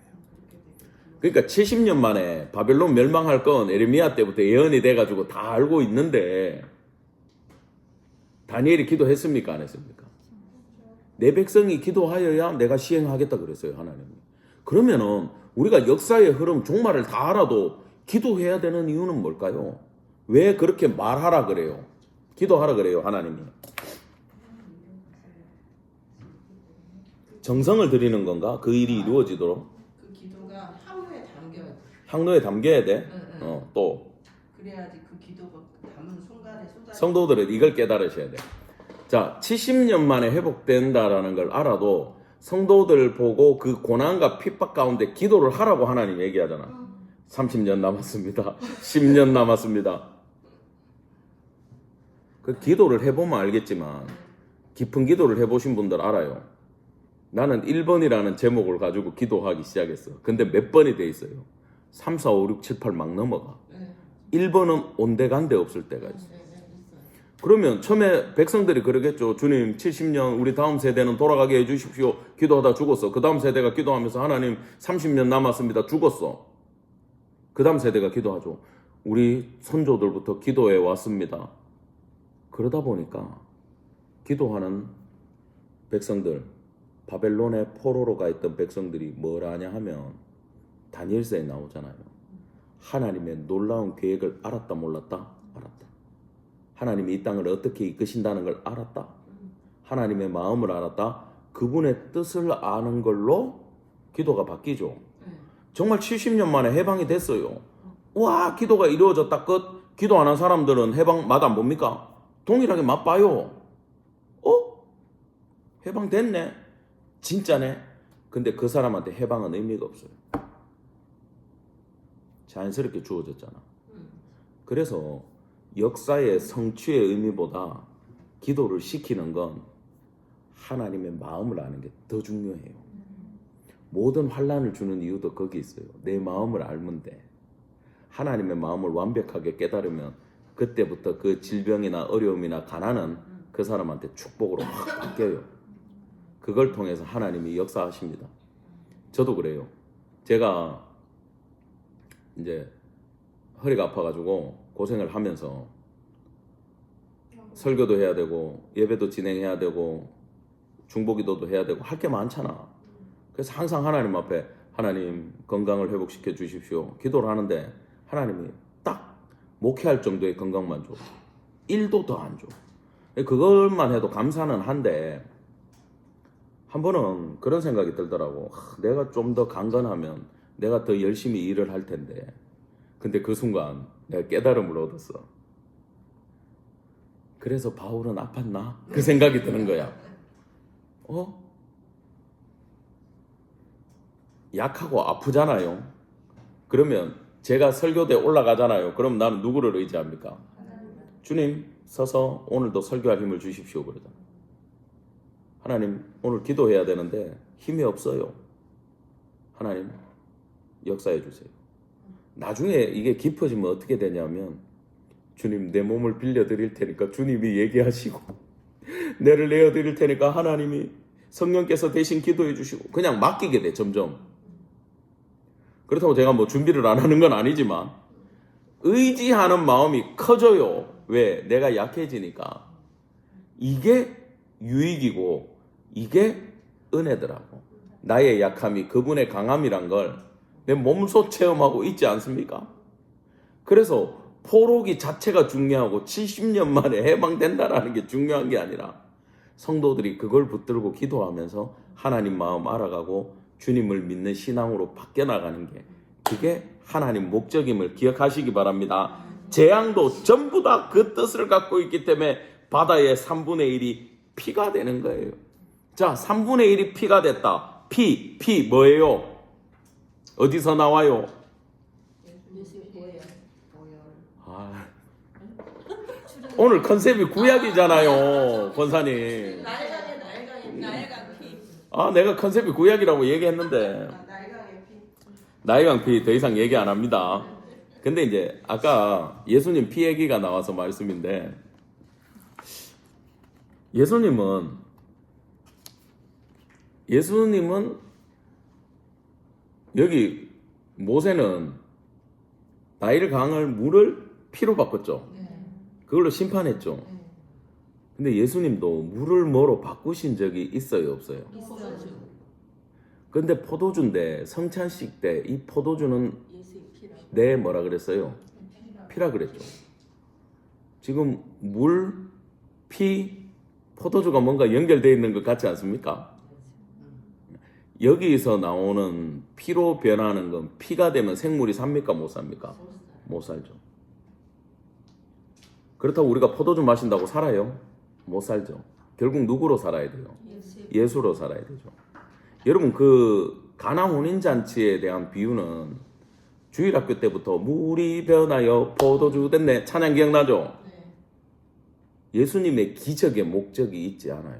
그러니까 70년 만에 바벨론 멸망할 건 에레미야 때부터 예언이 돼가지고 다 알고 있는데 다니엘이 기도했습니까? 안 했습니까? 내 백성이 기도하여야 내가 시행하겠다 그랬어요, 하나님이. 그러면은 우리가 역사의 흐름, 종말을 다 알아도 기도해야 되는 이유는 뭘까요? 왜 그렇게 말하라 그래요? 기도하라 그래요, 하나님이. 정성을 들이는 건가? 그 일이 이루어지도록? 그 기도가 항로에 담겨야 돼. 항로에 담겨야 돼? 응. 또 그래야지 그 기도가 담은 순간에 쏟아져. 성도들은 이걸 깨달으셔야 돼. 자, 70년 만에 회복된다라는 걸 알아도 성도들 보고 그 고난과 핍박 가운데 기도를 하라고 하나님 얘기하잖아. 30년 남았습니다. 10년 남았습니다. 그 기도를 해보면 알겠지만 깊은 기도를 해보신 분들 알아요. 나는 1번이라는 제목을 가지고 기도하기 시작했어. 근데 몇 번이 돼 있어요? 3, 4, 5, 6, 7, 8 막 넘어가. 1번은 온데간데 없을 때가 있어. 그러면 처음에 백성들이 그러겠죠. 주님 70년 우리 다음 세대는 돌아가게 해주십시오. 기도하다 죽었어. 그 다음 세대가 기도하면서 하나님 30년 남았습니다. 죽었어. 그 다음 세대가 기도하죠. 우리 선조들부터 기도해 왔습니다. 그러다 보니까 기도하는 백성들, 바벨론의 포로로 가 있던 백성들이 뭘 하냐 하면 다니엘서에 나오잖아요. 하나님의 놀라운 계획을 알았다 몰랐다? 알았다. 하나님이 이 땅을 어떻게 이끄신다는 걸 알았다. 하나님의 마음을 알았다. 그분의 뜻을 아는 걸로 기도가 바뀌죠. 정말 70년 만에 해방이 됐어요. 와, 기도가 이루어졌다 끝. 기도 안 한 사람들은 해방 맛 안 봅니까? 동일하게 맛봐요. 해방됐네. 진짜네. 근데 그 사람한테 해방은 의미가 없어요. 자연스럽게 주어졌잖아. 그래서 역사의 성취의 의미보다 기도를 시키는 건 하나님의 마음을 아는 게 더 중요해요. 모든 환난을 주는 이유도 거기 있어요. 내 마음을 알면 돼. 하나님의 마음을 완벽하게 깨달으면 그때부터 그 질병이나 어려움이나 가난은 그 사람한테 축복으로 확 바뀌어요. 그걸 통해서 하나님이 역사하십니다. 저도 그래요. 제가 이제 허리가 아파가지고 고생을 하면서 설교도 해야 되고 예배도 진행해야 되고 중보기도도 해야 되고 할 게 많잖아. 그래서 항상 하나님 앞에 하나님 건강을 회복시켜 주십시오 기도를 하는데 하나님이 딱 목회할 정도의 건강만 줘. 1도 더 안 줘. 그것만 해도 감사는 한데 한 번은 그런 생각이 들더라고. 내가 좀 더 강건하면 내가 더 열심히 일을 할 텐데. 근데 그 순간 내가 깨달음을 얻었어. 그래서 바울은 아팠나? 그 생각이 드는 거야. 약하고 아프잖아요. 그러면 제가 설교대에 올라가잖아요. 그럼 나는 누구를 의지합니까? 주님 서서 오늘도 설교할 힘을 주십시오. 그러잖아. 하나님 오늘 기도해야 되는데 힘이 없어요. 하나님 역사해 주세요. 나중에 이게 깊어지면 어떻게 되냐면 주님 내 몸을 빌려드릴 테니까 주님이 얘기하시고 내를 내어드릴 테니까 하나님이 성령께서 대신 기도해 주시고 그냥 맡기게 돼 점점. 그렇다고 제가 뭐 준비를 안 하는 건 아니지만 의지하는 마음이 커져요. 왜? 내가 약해지니까. 이게 유익이고 이게 은혜더라고. 나의 약함이 그분의 강함이란 걸 내 몸소 체험하고 있지 않습니까? 그래서 포로기 자체가 중요하고 70년 만에 해방된다라는 게 중요한 게 아니라 성도들이 그걸 붙들고 기도하면서 하나님 마음 알아가고 주님을 믿는 신앙으로 바뀌어 나가는 게 그게 하나님 목적임을 기억하시기 바랍니다. 재앙도 전부 다 그 뜻을 갖고 있기 때문에 바다의 3분의 1이 피가 되는 거예요. 자, 3분의 1이 피가 됐다. 피 뭐예요? 어디서 나와요? 오늘 컨셉이 구약이잖아요, 권사님. 날강 피. 내가 컨셉이 구약이라고 얘기했는데 나일강 피 더 이상 얘기 안 합니다. 근데 이제 아까 예수님 피 얘기가 나와서 말씀인데 예수님은 여기 모세는 나일강을 물을 피로 바꿨죠. 그걸로 심판했죠. 근데 예수님도 물을 뭐로 바꾸신 적이 있어요, 없어요? 있어요. 근데 포도주인데 성찬식 때 이 포도주는 네 뭐라 그랬어요? 피라 그랬죠. 지금 물, 피, 포도주가 뭔가 연결되어 있는 것 같지 않습니까? 여기서 나오는 피로 변하는 건 피가 되면 생물이 삽니까? 못 삽니까? 못 살죠. 그렇다고 우리가 포도주 마신다고 살아요? 못 살죠. 결국 누구로 살아야 돼요? 예수로 살아야 되죠. 여러분 그 가나 혼인잔치에 대한 비유는 주일학교 때부터 물이 변하여 포도주 됐네 찬양 기억나죠? 예수님의 기적의 목적이 있지 않아요.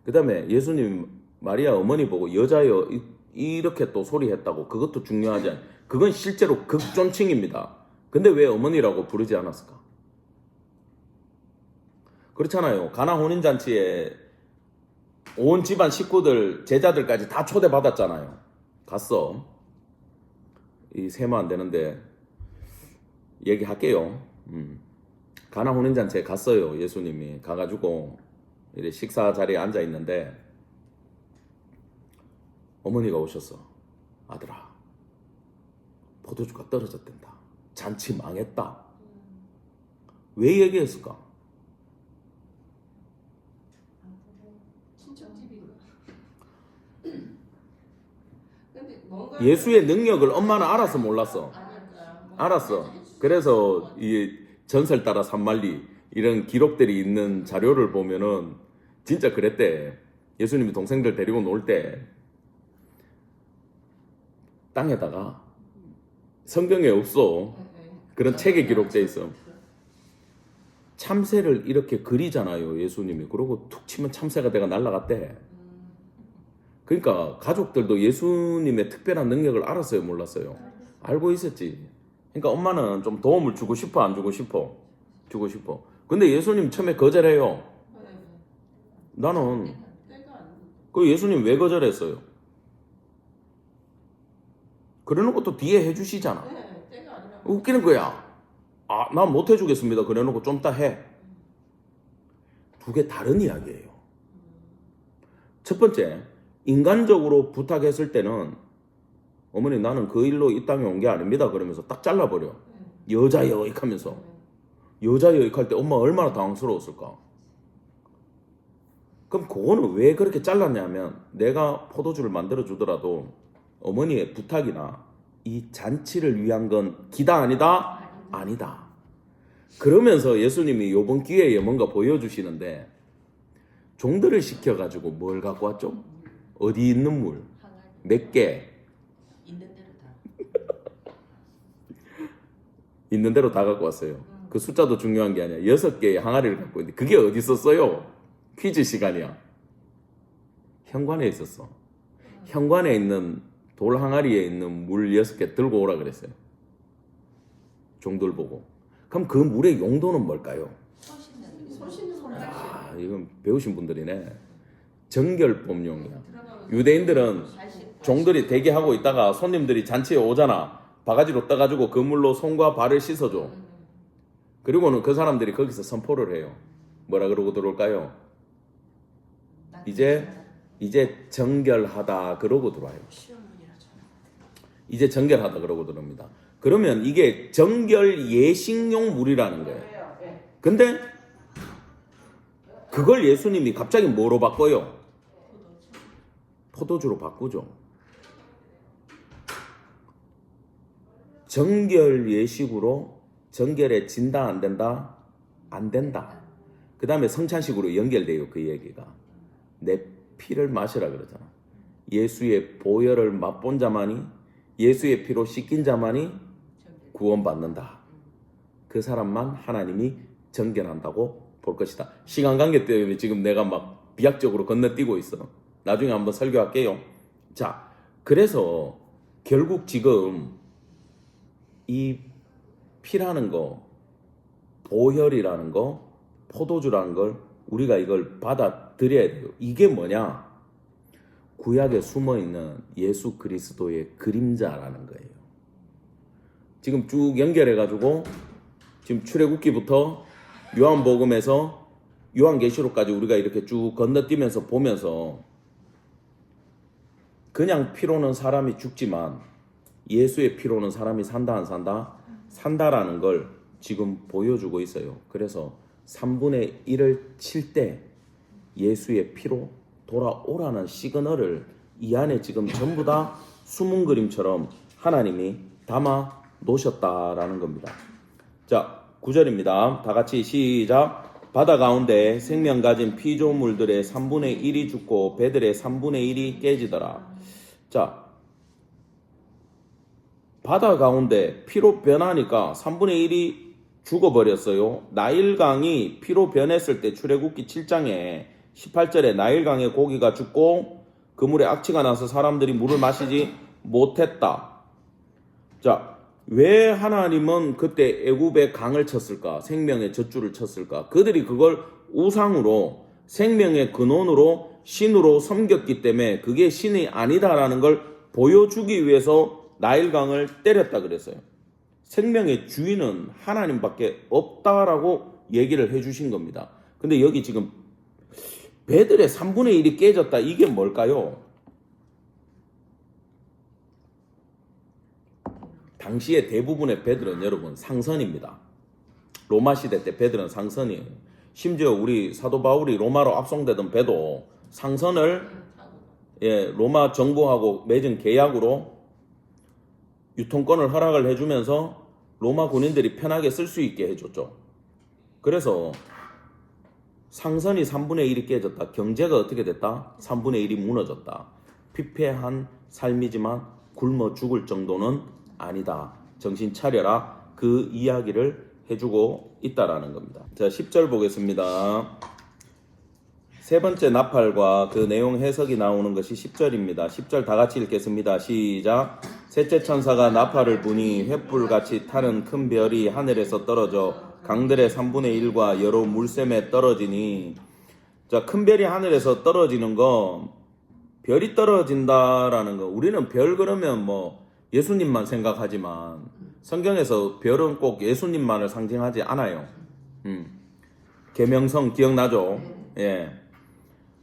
그 다음에 예수님 마리아 어머니 보고 여자여 이렇게 또 소리했다고 그것도 중요하지 않아요. 그건 실제로 극존칭입니다. 근데 왜 어머니라고 부르지 않았을까? 그렇잖아요. 가나 혼인잔치에 온 집안 식구들 제자들까지 다 초대받았잖아요. 갔어. 이 세마 안 되는데 얘기할게요. 가나 혼인잔치에 갔어요. 예수님이 가가지고 이래 식사 자리에 앉아 있는데 어머니가 오셨어. 아들아 포도주가 떨어졌댄다. 잔치 망했다. 왜 얘기했을까? 예수의 능력을 엄마는 알아서 몰랐어. 알았어. 그래서 이 전설 따라 산만리 이런 기록들이 있는 자료를 보면은 진짜 그랬대. 예수님이 동생들 데리고 놀 때 땅에다가 성경에 없어. 그런 책에 기록돼 있어. 참새를 이렇게 그리잖아요, 예수님이. 그러고 툭 치면 참새가 내가 날아갔대. 그러니까 가족들도 예수님의 특별한 능력을 알았어요, 몰랐어요? 알고 있었지. 그러니까 엄마는 좀 도움을 주고 싶어, 안 주고 싶어? 주고 싶어. 근데 예수님 처음에 거절해요. 나는 그 예수님 왜 거절했어요? 그래놓고 또 뒤에 해주시잖아. 웃기는 거야. 난 못 해주겠습니다. 그래놓고 좀 이따 해. 두 개 다른 이야기예요. 첫 번째, 인간적으로 부탁했을 때는 어머니 나는 그 일로 이 땅에 온 게 아닙니다. 그러면서 딱 잘라버려. 여자여익 하면서. 여자여익 할 때 엄마 얼마나 당황스러웠을까. 그럼 그거는 왜 그렇게 잘랐냐면 내가 포도주를 만들어 주더라도 어머니의 부탁이나 이 잔치를 위한 건 기다 아니다? 아니다. 그러면서 예수님이 이번 기회에 뭔가 보여주시는데 종들을 시켜가지고 뭘 갖고 왔죠? 어디 있는 물? 몇 개? 있는 대로 다. 있는 대로 다 갖고 왔어요. 그 숫자도 중요한 게 아니야. 6개의 항아리를 갖고 있는데 그게 어디 있었어요? 퀴즈 시간이야. 현관에 있었어. 현관에 있는 돌 항아리에 있는 물 6개 들고 오라 그랬어요. 종들 보고. 그럼 그 물의 용도는 뭘까요? 손 씻는 아, 이건 배우신 분들이네. 정결법용이야. 유대인들은 종들이 대기하고 있다가 손님들이 잔치에 오잖아. 바가지로 떠가지고 그 물로 손과 발을 씻어줘. 그리고는 그 사람들이 거기서 선포를 해요. 뭐라 그러고 들어올까요? 이제 정결하다 그러고 들어와요. 이제 정결하다 그러고 들어옵니다. 그러면 이게 정결 예식용 물이라는 거예요. 근데 그걸 예수님이 갑자기 뭐로 바꿔요? 포도주로 바꾸죠. 정결 예식으로 정결해진다 안 된다? 안 된다. 그 다음에 성찬식으로 연결돼요. 그 얘기가. 내 피를 마시라 그러잖아. 예수의 보혈을 맛본 자만이, 예수의 피로 씻긴 자만이 구원받는다. 그 사람만 하나님이 정결한다고 볼 것이다. 시간 관계 때문에 지금 내가 막 비약적으로 건너뛰고 있어. 나중에 한번 설교할게요. 자, 그래서 결국 지금 이 피라는 거, 보혈이라는 거, 포도주라는 걸 우리가 이걸 받아들여야 돼요. 이게 뭐냐? 구약에 숨어있는 예수 그리스도의 그림자라는 거예요. 지금 쭉 연결해가지고 지금 출애굽기부터 요한복음에서 요한계시록까지 우리가 이렇게 쭉 건너뛰면서 보면서 그냥 피로는 사람이 죽지만 예수의 피로는 사람이 산다 안 산다? 산다라는 걸 지금 보여주고 있어요. 그래서 3분의 1을 칠 때 예수의 피로 돌아오라는 시그널을 이 안에 지금 전부 다 숨은 그림처럼 하나님이 담아 놓으셨다라는 겁니다. 자, 9절입니다. 다 같이 시작. 바다 가운데 생명 가진 피조물들의 3분의 1이 죽고 배들의 3분의 1이 깨지더라. 자, 바다 가운데 피로 변하니까 3분의 1이 죽어버렸어요. 나일강이 피로 변했을 때 출애굽기 7장에 18절에 나일강의 고기가 죽고 그 물에 악취가 나서 사람들이 물을 마시지 못했다. 자, 왜 하나님은 그때 애굽의 강을 쳤을까? 생명의 젖줄을 쳤을까? 그들이 그걸 우상으로 생명의 근원으로 신으로 섬겼기 때문에 그게 신이 아니다라는 걸 보여주기 위해서 나일강을 때렸다 그랬어요. 생명의 주인은 하나님밖에 없다라고 얘기를 해주신 겁니다. 근데 여기 지금 배들의 3분의 1이 깨졌다. 이게 뭘까요? 당시에 대부분의 배들은 여러분 상선입니다. 로마 시대 때 배들은 상선이에요. 심지어 우리 사도 바울이 로마로 압송되던 배도 상선을 로마 정부하고 맺은 계약으로 유통권을 허락을 해주면서 로마 군인들이 편하게 쓸 수 있게 해줬죠. 그래서 상선이 3분의 1이 깨졌다. 경제가 어떻게 됐다? 3분의 1이 무너졌다. 피폐한 삶이지만 굶어 죽을 정도는 아니다. 정신 차려라. 그 이야기를 해주고 있다라는 겁니다. 자, 10절 보겠습니다. 세 번째 나팔과 그 내용 해석이 나오는 것이 10절입니다. 10절 다 같이 읽겠습니다. 시작. 셋째 천사가 나팔을 부니 횃불같이 타는 큰 별이 하늘에서 떨어져 강들의 3분의 1과 여러 물샘에 떨어지니. 자, 큰 별이 하늘에서 떨어지는 거, 별이 떨어진다라는 거, 우리는 별 그러면 뭐 예수님만 생각하지만 성경에서 별은 꼭 예수님만을 상징하지 않아요. 계명성 기억나죠? 예.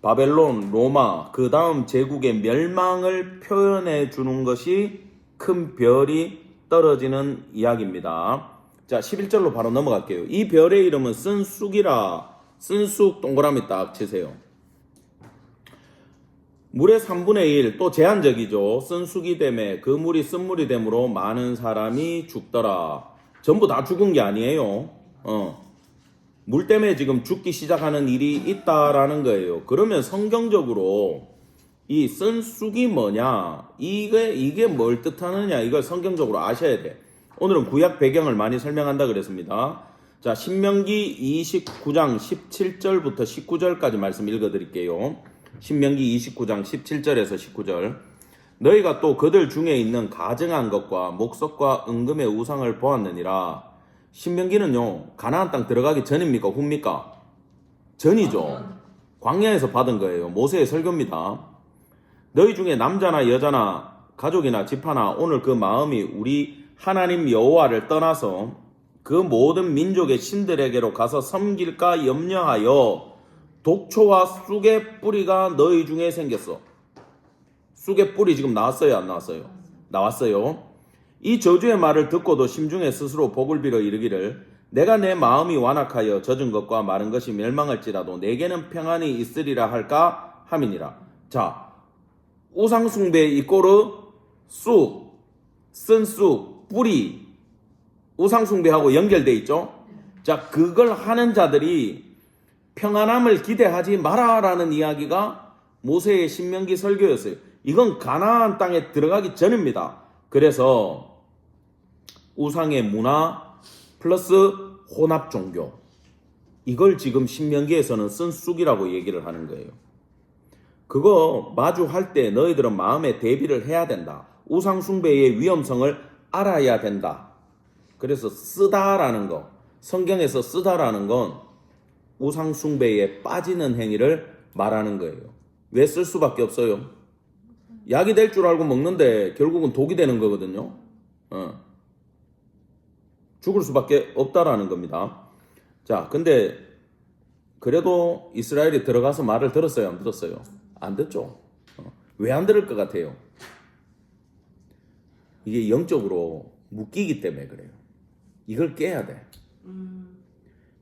바벨론, 로마, 그 다음 제국의 멸망을 표현해 주는 것이 큰 별이 떨어지는 이야기입니다. 자, 11절로 바로 넘어갈게요. 이 별의 이름은 쓴쑥이라. 쓴쑥 동그라미 딱 치세요. 물의 3분의 1, 또 제한적이죠. 쓴 수기 됨에 그 물이 쓴물이 됨으로 많은 사람이 죽더라. 전부 다 죽은 게 아니에요. 물 때문에 지금 죽기 시작하는 일이 있다라는 거예요. 그러면 성경적으로 이 쓴 쑥이 뭐냐? 이게 뭘 뜻하느냐? 이걸 성경적으로 아셔야 돼. 오늘은 구약 배경을 많이 설명한다 그랬습니다. 자, 신명기 29장 17절부터 19절까지 말씀 읽어드릴게요. 신명기 29장 17절에서 19절. 너희가 또 그들 중에 있는 가증한 것과 목석과 은금의 우상을 보았느니라. 신명기는요, 가나안 땅 들어가기 전입니까? 후입니까? 전이죠. 광야에서 받은 거예요. 모세의 설교입니다. 너희 중에 남자나 여자나 가족이나 집하나 오늘 그 마음이 우리 하나님 여호와를 떠나서 그 모든 민족의 신들에게로 가서 섬길까 염려하여 독초와 쑥의 뿌리가 너희 중에 생겼어. 쑥의 뿌리 지금 나왔어요? 안 나왔어요? 나왔어요. 이 저주의 말을 듣고도 심중에 스스로 복을 빌어 이르기를 내가 내 마음이 완악하여 젖은 것과 마른 것이 멸망할지라도 내게는 평안이 있으리라 할까 함이니라. 자, 우상숭배 이꼬르 쑥, 쓴 쑥, 뿌리, 우상숭배하고 연결돼 있죠. 자, 그걸 하는 자들이 평안함을 기대하지 마라라는 이야기가 모세의 신명기 설교였어요. 이건 가나안 땅에 들어가기 전입니다. 그래서 우상의 문화 플러스 혼합 종교, 이걸 지금 신명기에서는 쓴 쑥이라고 얘기를 하는 거예요. 그거 마주할 때 너희들은 마음에 대비를 해야 된다. 우상 숭배의 위험성을 알아야 된다. 그래서 쓰다라는 거, 성경에서 쓰다라는 건 우상 숭배에 빠지는 행위를 말하는 거예요. 왜 쓸 수밖에 없어요? 약이 될 줄 알고 먹는데 결국은 독이 되는 거거든요. 죽을 수밖에 없다라는 겁니다. 자, 근데 그래도 이스라엘이 들어가서 말을 들었어요? 안 들었어요? 안 듣죠. 왜 안 들을 것 같아요? 이게 영적으로 묶이기 때문에 그래요. 이걸 깨야 돼.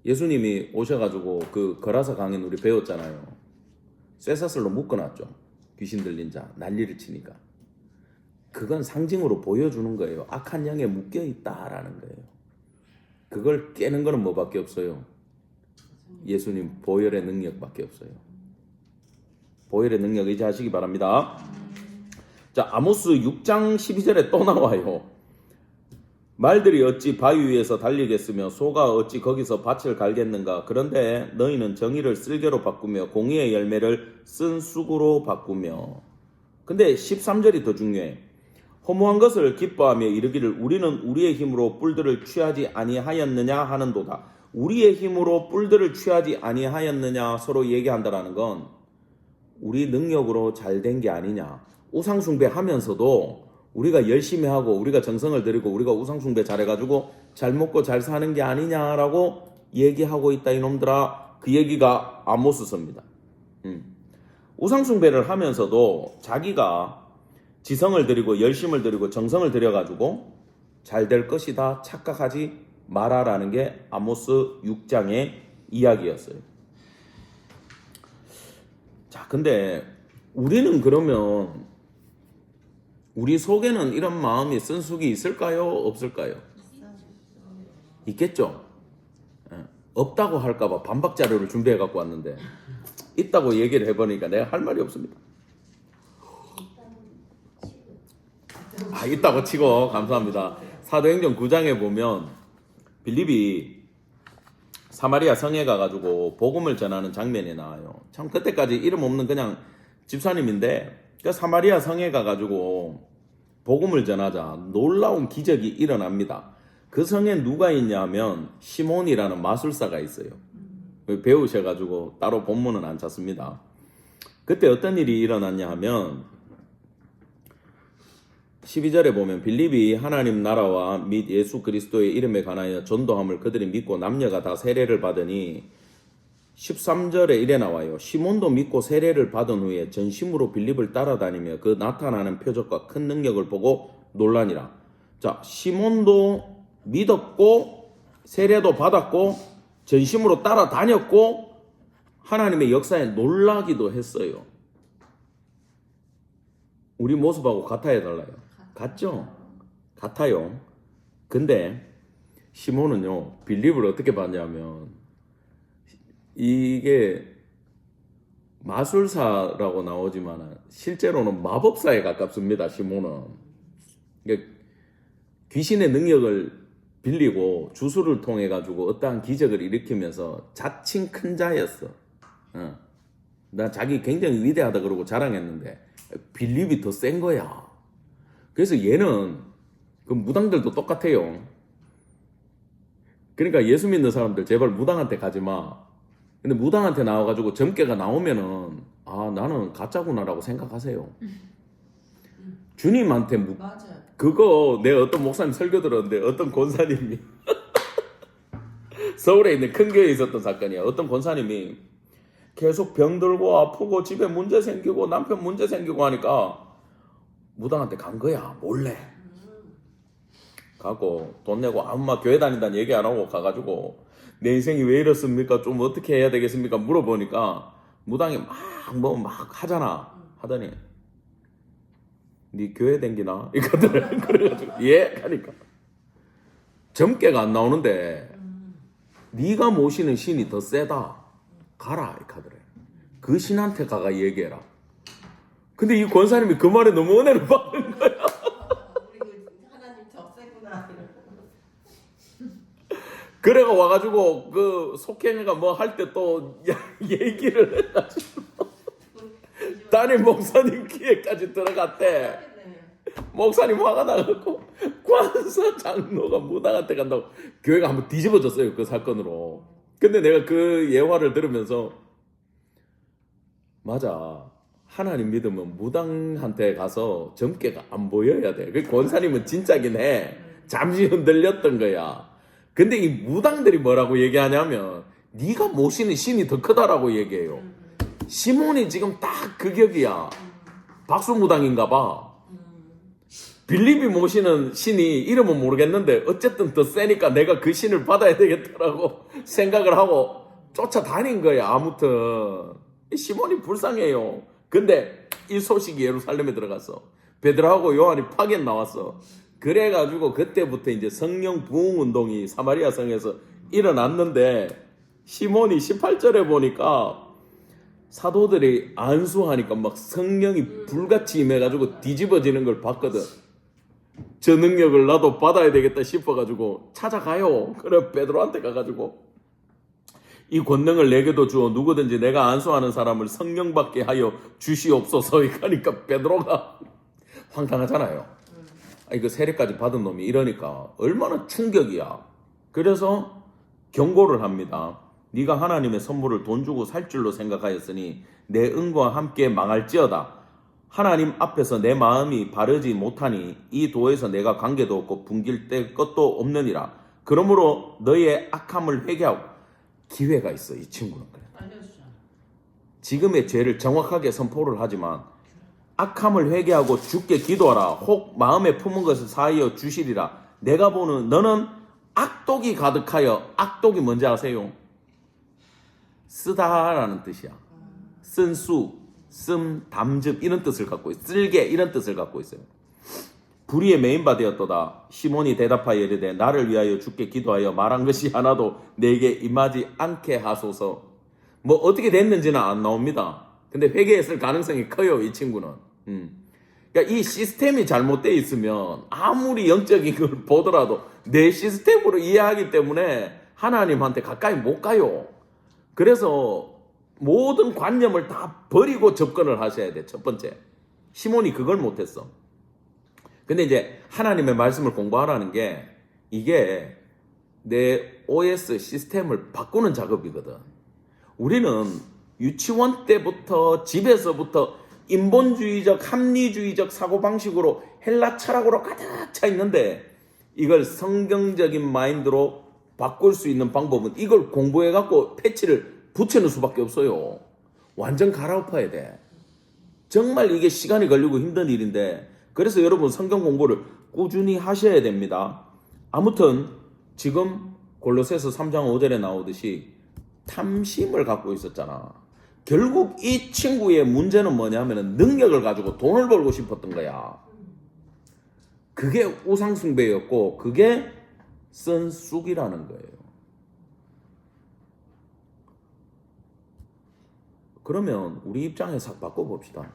예수님이 오셔가지고 그 거라사 강연 우리 배웠잖아요. 쇠사슬로 묶어놨죠. 귀신 들린 자 난리를 치니까. 그건 상징으로 보여주는 거예요. 악한 영에 묶여있다라는 거예요. 그걸 깨는 거는 뭐밖에 없어요? 예수님 보혈의 능력밖에 없어요. 보혈의 능력 의지하시기 바랍니다. 자, 아모스 6장 12절에 또 나와요. 말들이 어찌 바위 위에서 달리겠으며 소가 어찌 거기서 밭을 갈겠는가. 그런데 너희는 정의를 쓸개로 바꾸며 공의의 열매를 쓴 쑥으로 바꾸며. 근데 13절이 더 중요해. 허무한 것을 기뻐하며 이르기를 우리는 우리의 힘으로 뿔들을 취하지 아니하였느냐 하는도다. 우리의 힘으로 뿔들을 취하지 아니하였느냐 서로 얘기한다라는 건 우리 능력으로 잘 된 게 아니냐. 우상숭배 하면서도 우리가 열심히 하고 우리가 정성을 들이고 우리가 우상숭배 잘해가지고 잘 먹고 잘 사는 게 아니냐라고 얘기하고 있다 이놈들아. 그 얘기가 아모스서입니다. 우상숭배를 하면서도 자기가 지성을 들이고 열심을 들이고 정성을 들여가지고 잘 될 것이다 착각하지 마라라는 게 아모스 6장의 이야기였어요. 자, 근데 우리는 그러면 우리 속에는 이런 마음이 쓴 쑥이 있을까요? 없을까요? 있겠죠? 없다고 할까봐 반박 자료를 준비해 갖고 왔는데 있다고 얘기를 해보니까 내가 할 말이 없습니다. 있다고 치고 감사합니다. 사도행전 9장에 보면 빌립이 사마리아 성에 가가지고 복음을 전하는 장면이 나와요. 참 그때까지 이름 없는 그냥 집사님인데 그 사마리아 성에 가가지고 복음을 전하자 놀라운 기적이 일어납니다. 그 성에 누가 있냐 하면 시몬이라는 마술사가 있어요. 배우셔가지고 따로 본문은 안 찾습니다. 그때 어떤 일이 일어났냐 하면 12절에 보면 빌립이 하나님 나라와 및 예수 그리스도의 이름에 관하여 전도함을 그들이 믿고 남녀가 다 세례를 받으니 13절에 이래 나와요. 시몬도 믿고 세례를 받은 후에 전심으로 빌립을 따라다니며 그 나타나는 표적과 큰 능력을 보고 놀라니라. 자, 시몬도 믿었고 세례도 받았고 전심으로 따라다녔고 하나님의 역사에 놀라기도 했어요. 우리 모습하고 같아야 달라요. 같죠? 같아요. 근데 시몬은요, 빌립을 어떻게 봤냐면 이게 마술사라고 나오지만 실제로는 마법사에 가깝습니다. 시몬은. 그러니까 귀신의 능력을 빌리고 주술을 통해 가지고 어떠한 기적을 일으키면서 자칭 큰 자였어. 나 자기 굉장히 위대하다 그러고 자랑했는데 빌립이 더 센 거야. 그래서 얘는 그 무당들도 똑같아요. 그러니까 예수 믿는 사람들 제발 무당한테 가지 마. 근데 무당한테 나와가지고 점괘가 나오면은 아 나는 가짜구나라고 생각하세요. 주님한테 맞아. 그거 내가 어떤 목사님 설교 들었는데 어떤 권사님이 서울에 있는 큰 교회에 있었던 사건이야. 어떤 권사님이 계속 병들고 아프고 집에 문제 생기고 남편 문제 생기고 하니까 무당한테 간 거야. 몰래 가고 돈 내고 아무 말 교회 다닌다는 얘기 안 하고 가가지고 내 인생이 왜 이렇습니까? 좀 어떻게 해야 되겠습니까? 물어보니까 무당이 막 하잖아. 하더니 네 교회 댕기나? 이거들 그래가지고 예? 하니까 점괘가 안 나오는데 네가 모시는 신이 더 세다. 가라 이카더래. 그 신한테 가가 얘기해라. 근데 이 권사님이 그 말에 너무 은혜를 받는 거야. 우리 그 하나님 더 세구나. 그래가 와가지고 그 속행이가 뭐 할 때 또 얘기를 해가지고 담임 목사님 귀에까지 들어갔대. 목사님 화가 나갖고 관사 장로가 무당한테 간다고 교회가 한번 뒤집어졌어요 그 사건으로. 근데 내가 그 예화를 들으면서 맞아, 하나님 믿으면 무당한테 가서 점괘가 안 보여야 돼. 그 권사님은 진짜긴 해. 잠시 흔들렸던 거야. 근데 이 무당들이 뭐라고 얘기하냐면 네가 모시는 신이 더 크다라고 얘기해요. 시몬이 지금 딱 그 격이야. 박수무당인가 봐. 빌립이 모시는 신이 이름은 모르겠는데 어쨌든 더 세니까 내가 그 신을 받아야 되겠다라고 생각을 하고 쫓아다닌 거야. 아무튼 시몬이 불쌍해요. 근데 이 소식이 예루살렘에 들어갔어. 베드로하고 요한이 파견 나왔어. 그래가지고 그때부터 이제 성령 부흥 운동이 사마리아 성에서 일어났는데 시몬이 18절에 보니까 사도들이 안수하니까 막 성령이 불같이 임해가지고 뒤집어지는 걸 봤거든. 저 능력을 나도 받아야 되겠다 싶어가지고 찾아가요. 그래 베드로한테 가가지고 이 권능을 내게도 주어 누구든지 내가 안수하는 사람을 성령 받게 하여 주시옵소서. 그러니까 베드로가 황당하잖아요. 이거 세례까지 받은 놈이 이러니까 얼마나 충격이야. 그래서 경고를 합니다. 네가 하나님의 선물을 돈 주고 살 줄로 생각하였으니 내 은과 함께 망할지어다. 하나님 앞에서 내 마음이 바르지 못하니 이 도에서 내가 관계도 없고 분길 때 것도 없느니라. 그러므로 너의 악함을 회개하고 기회가 있어. 이 친구는 그래. 알려주잖아. 지금의 죄를 정확하게 선포를 하지만 악함을 회개하고 주께 기도하라. 혹 마음에 품은 것을 사하여 주시리라. 내가 보는 너는 악독이 가득하여. 악독이 뭔지 아세요? 쓰다라는 뜻이야. 쓴수, 담즙 이런 뜻을 갖고 있어요. 쓸개 이런 뜻을 갖고 있어요. 불의의 메인바 되었도다. 시몬이 대답하여 이르되 나를 위하여 주께 기도하여 말한 것이 하나도 내게 임하지 않게 하소서. 뭐 어떻게 됐는지는 안 나옵니다. 근데 회개했을 가능성이 커요. 이 친구는. 그러니까 이 시스템이 잘못되어 있으면 아무리 영적인 걸 보더라도 내 시스템으로 이해하기 때문에 하나님한테 가까이 못 가요. 그래서 모든 관념을 다 버리고 접근을 하셔야 돼. 첫 번째. 시몬이 그걸 못했어. 근데 이제 하나님의 말씀을 공부하라는 게 이게 내 OS 시스템을 바꾸는 작업이거든. 우리는 유치원 때부터 집에서부터 인본주의적 합리주의적 사고방식으로 헬라 철학으로 가득 차 있는데 이걸 성경적인 마인드로 바꿀 수 있는 방법은 이걸 공부해갖고 패치를 붙이는 수밖에 없어요. 완전 갈아엎어야 돼. 정말 이게 시간이 걸리고 힘든 일인데 그래서 여러분 성경 공부를 꾸준히 하셔야 됩니다. 아무튼 지금 골로새서 3장 5절에 나오듯이 탐심을 갖고 있었잖아. 결국 이 친구의 문제는 뭐냐면은 능력을 가지고 돈을 벌고 싶었던 거야. 그게 우상숭배였고 그게 쓴 쑥이라는 거예요. 그러면 우리 입장에서 바꿔봅시다.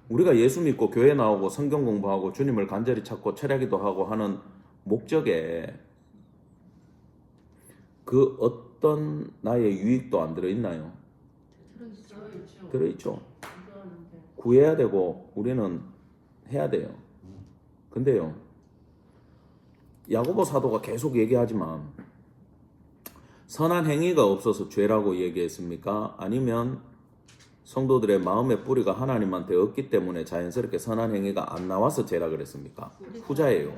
우리가 예수 믿고 교회 나오고 성경 공부하고 주님을 간절히 찾고 철야기도 하고 하는 목적에 그 어떤 나의 유익도 안 들어있나요? 들어있죠. 구해야 되고 우리는 해야 돼요. 근데요, 야고보 사도가 계속 얘기하지만 선한 행위가 없어서 죄라고 얘기했습니까? 아니면 성도들의 마음의 뿌리가 하나님한테 없기 때문에 자연스럽게 선한 행위가 안 나와서 죄라 그랬습니까? 후자예요.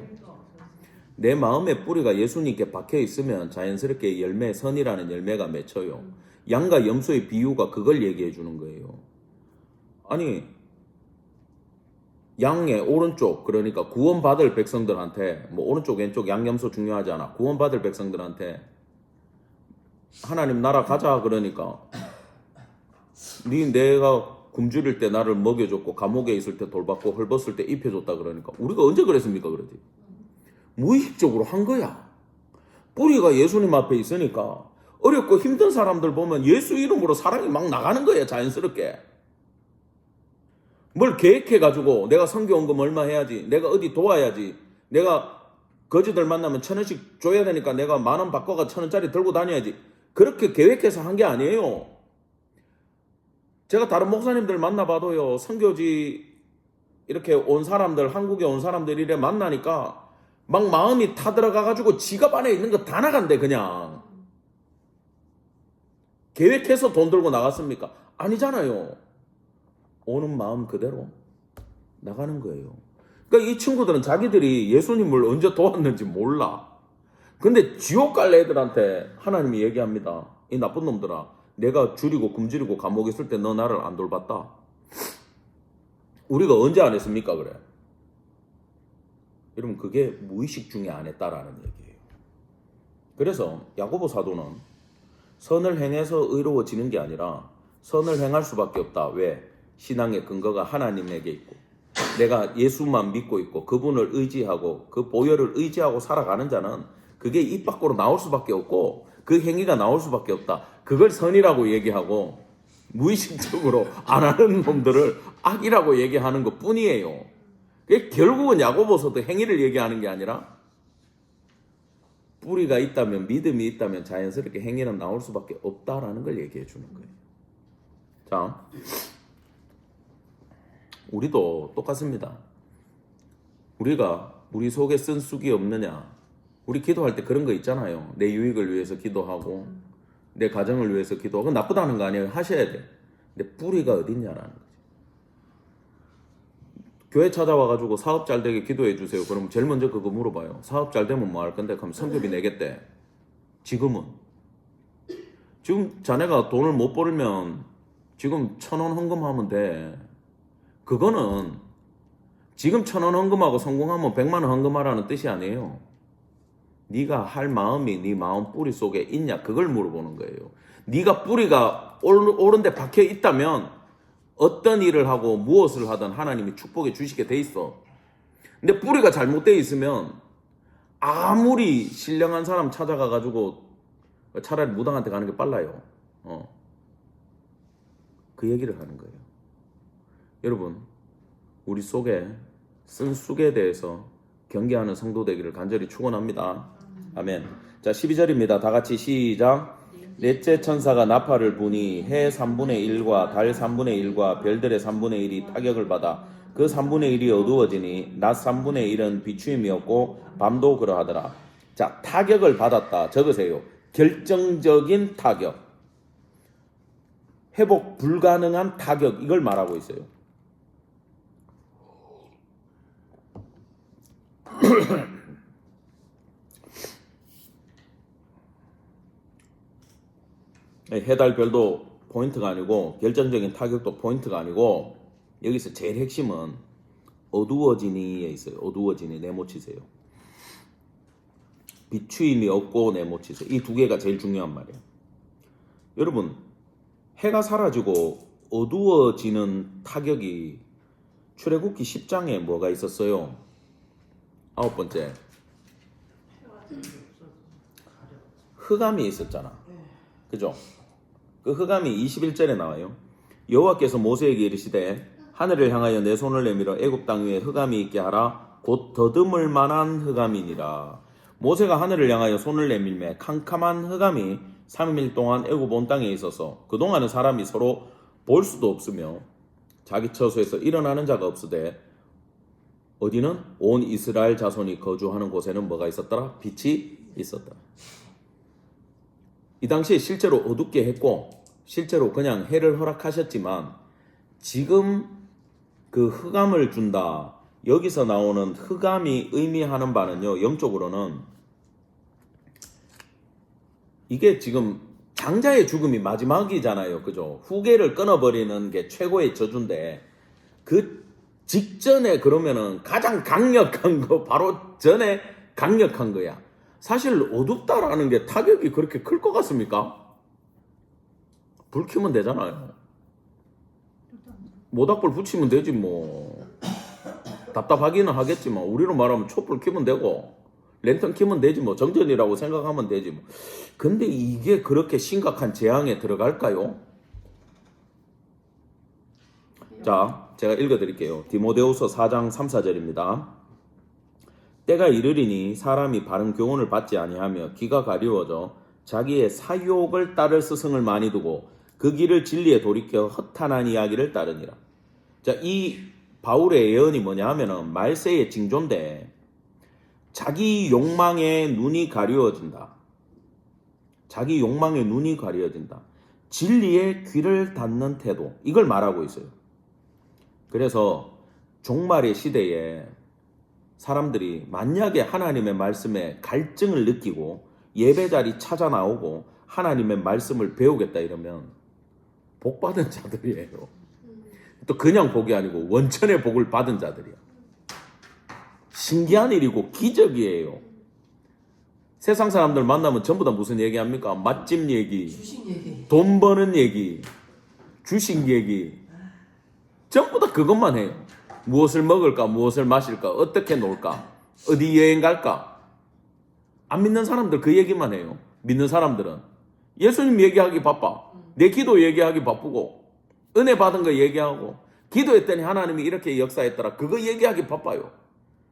내 마음의 뿌리가 예수님께 박혀 있으면 자연스럽게 열매, 선이라는 열매가 맺혀요. 양과 염소의 비유가 그걸 얘기해 주는 거예요. 아니, 양의 오른쪽, 그러니까 구원받을 백성들한테, 뭐 오른쪽 왼쪽 양염소 중요하지 않아. 구원받을 백성들한테 하나님 나라 가자 그러니까 내가 굶주릴 때 나를 먹여줬고 감옥에 있을 때 돌봤고 헐벗을 때 입혀줬다 그러니까 우리가 언제 그랬습니까? 그러지. 무의식적으로 한 거야. 뿌리가 예수님 앞에 있으니까 어렵고 힘든 사람들 보면 예수 이름으로 사랑이 막 나가는 거예요. 자연스럽게. 뭘 계획해가지고 내가 선교원금 얼마 해야지, 내가 어디 도와야지, 내가 거지들 만나면 1,000원씩 줘야 되니까 내가 10,000원 바꿔가 1,000원짜리 들고 다녀야지. 그렇게 계획해서 한 게 아니에요. 제가 다른 목사님들 만나봐도요, 선교지 이렇게 온 사람들, 한국에 온 사람들 이래 만나니까 막 마음이 타들어가가지고 지갑 안에 있는 거 다 나간대. 그냥 계획해서 돈 들고 나갔습니까? 아니잖아요. 오는 마음 그대로 나가는 거예요. 그러니까 이 친구들은 자기들이 예수님을 언제 도왔는지 몰라. 근데 지옥 갈 애들한테 하나님이 얘기합니다. 이 나쁜 놈들아, 내가 줄이고 굶주리고 감옥에 있을 때 너 나를 안 돌봤다. 우리가 언제 안 했습니까? 그래. 여러분, 그게 무의식 중에 안 했다라는 얘기예요. 그래서 야고보 사도는 선을 행해서 의로워지는 게 아니라 선을 행할 수밖에 없다. 왜? 신앙의 근거가 하나님에게 있고 내가 예수만 믿고 있고 그분을 의지하고 그 보혈을 의지하고 살아가는 자는 그게 입 밖으로 나올 수밖에 없고 그 행위가 나올 수밖에 없다. 그걸 선이라고 얘기하고 무의식적으로 안 하는 놈들을 악이라고 얘기하는 것 뿐이에요. 결국은 야고보서도 행위를 얘기하는 게 아니라 뿌리가 있다면, 믿음이 있다면 자연스럽게 행위는 나올 수밖에 없다라는 걸 얘기해 주는 거예요. 자, 우리도 똑같습니다. 우리가 우리 속에 쓴 쑥이 없느냐? 우리 기도할 때 그런 거 있잖아요. 내 유익을 위해서 기도하고 내 가정을 위해서 기도하고. 그건 나쁘다는 거 아니에요. 하셔야 돼. 근데 뿌리가 어딨냐라는 거죠. 교회 찾아와가지고 사업 잘 되게 기도해 주세요. 그럼 제일 먼저 그거 물어봐요. 사업 잘 되면 뭐 할 건데? 그럼 성교비 내겠대. 지금 자네가 돈을 못 벌면 지금 1,000원 헌금하면 돼. 그거는 지금 1,000원 헌금하고 성공하면 100만 원 헌금하라는 뜻이 아니에요. 네가 할 마음이 네 마음 뿌리 속에 있냐, 그걸 물어보는 거예요. 네가 뿌리가 옳은 데 박혀 있다면 어떤 일을 하고 무엇을 하든 하나님이 축복해 주시게 돼 있어. 근데 뿌리가 잘못되어 있으면 아무리 신령한 사람 찾아가가지고 차라리 무당한테 가는 게 빨라요. 그 얘기를 하는 거예요. 여러분, 우리 속에 쓴 쑥에 대해서 경계하는 성도 되기를 간절히 축원합니다. 아멘. 자, 12절입니다. 다 같이 시작. 넷째 천사가 나팔을 부니 해 3분의 1과 달 3분의 1과 별들의 3분의 1이 타격을 받아 그 3분의 1이 어두워지니 낮 3분의 1은 비추임이었고 밤도 그러하더라. 자, 타격을 받았다. 적으세요. 결정적인 타격. 회복 불가능한 타격. 이걸 말하고 있어요. 해달 별도 포인트가 아니고 결정적인 타격도 포인트가 아니고 여기서 제일 핵심은 어두워지니에 있어요. 어두워지니 네모치세요. 비추임이 없고 네모치세요. 이 두 개가 제일 중요한 말이에요. 여러분, 해가 사라지고 어두워지는 타격이 출애굽기 10장에 뭐가 있었어요? 9번째 흑암이 있었잖아. 그죠? 그 흑암이 21절에 나와요. 여호와께서 모세에게 이르시되 하늘을 향하여 내 손을 내밀어 애굽 땅 위에 흑암이 있게 하라. 곧 더듬을 만한 흑암이니라. 모세가 하늘을 향하여 손을 내밀매 캄캄한 흑암이 3일 동안 애굽 온 땅에 있어서 그동안은 사람이 서로 볼 수도 없으며 자기 처소에서 일어나는 자가 없으되 어디는 온 이스라엘 자손이 거주하는 곳에는 뭐가 있었더라? 빛이 있었다. 이 당시에 실제로 어둡게 했고 실제로 그냥 해를 허락하셨지만 지금 그 흑암을 준다. 여기서 나오는 흑암이 의미하는 바는요. 영적으로는 이게 지금 장자의 죽음이 마지막이잖아요. 그죠? 후계를 끊어버리는 게 최고의 저주인데 그 직전에 그러면은 가장 강력한 거 바로 전에 강력한 거야. 사실 어둡다라는 게 타격이 그렇게 클 것 같습니까? 불 켜면 되잖아요. 모닥불 붙이면 되지 뭐. 답답하기는 하겠지만 우리로 말하면 촛불 켜면 되고 랜턴 켜면 되지 뭐. 정전이라고 생각하면 되지 뭐. 근데 이게 그렇게 심각한 재앙에 들어갈까요? 자, 제가 읽어드릴게요. 디모데후서 4장 3, 4절입니다. 때가 이르리니 사람이 바른 교훈을 받지 아니하며 귀가 가리워져 자기의 사욕을 따를 스승을 많이 두고 그 길을 진리에 돌이켜 허탄한 이야기를 따르니라. 자, 이 바울의 예언이 뭐냐 하면은 말세의 징조인데 자기 욕망에 눈이 가리워진다. 자기 욕망에 눈이 가리워진다. 진리에 귀를 닫는 태도. 이걸 말하고 있어요. 그래서 종말의 시대에 사람들이 만약에 하나님의 말씀에 갈증을 느끼고 예배자리 찾아 나오고 하나님의 말씀을 배우겠다 이러면 복 받은 자들이에요. 또 그냥 복이 아니고 원천의 복을 받은 자들이야. 신기한 일이고 기적이에요. 세상 사람들 만나면 전부 다 무슨 얘기합니까? 맛집 얘기, 주신 얘기. 돈 버는 얘기, 주식 얘기. 전부 다 그것만 해요. 무엇을 먹을까, 무엇을 마실까, 어떻게 놀까, 어디 여행 갈까. 안 믿는 사람들 그 얘기만 해요. 믿는 사람들은 예수님 얘기하기 바빠. 내 기도 얘기하기 바쁘고 은혜 받은 거 얘기하고 기도했더니 하나님이 이렇게 역사했더라. 그거 얘기하기 바빠요.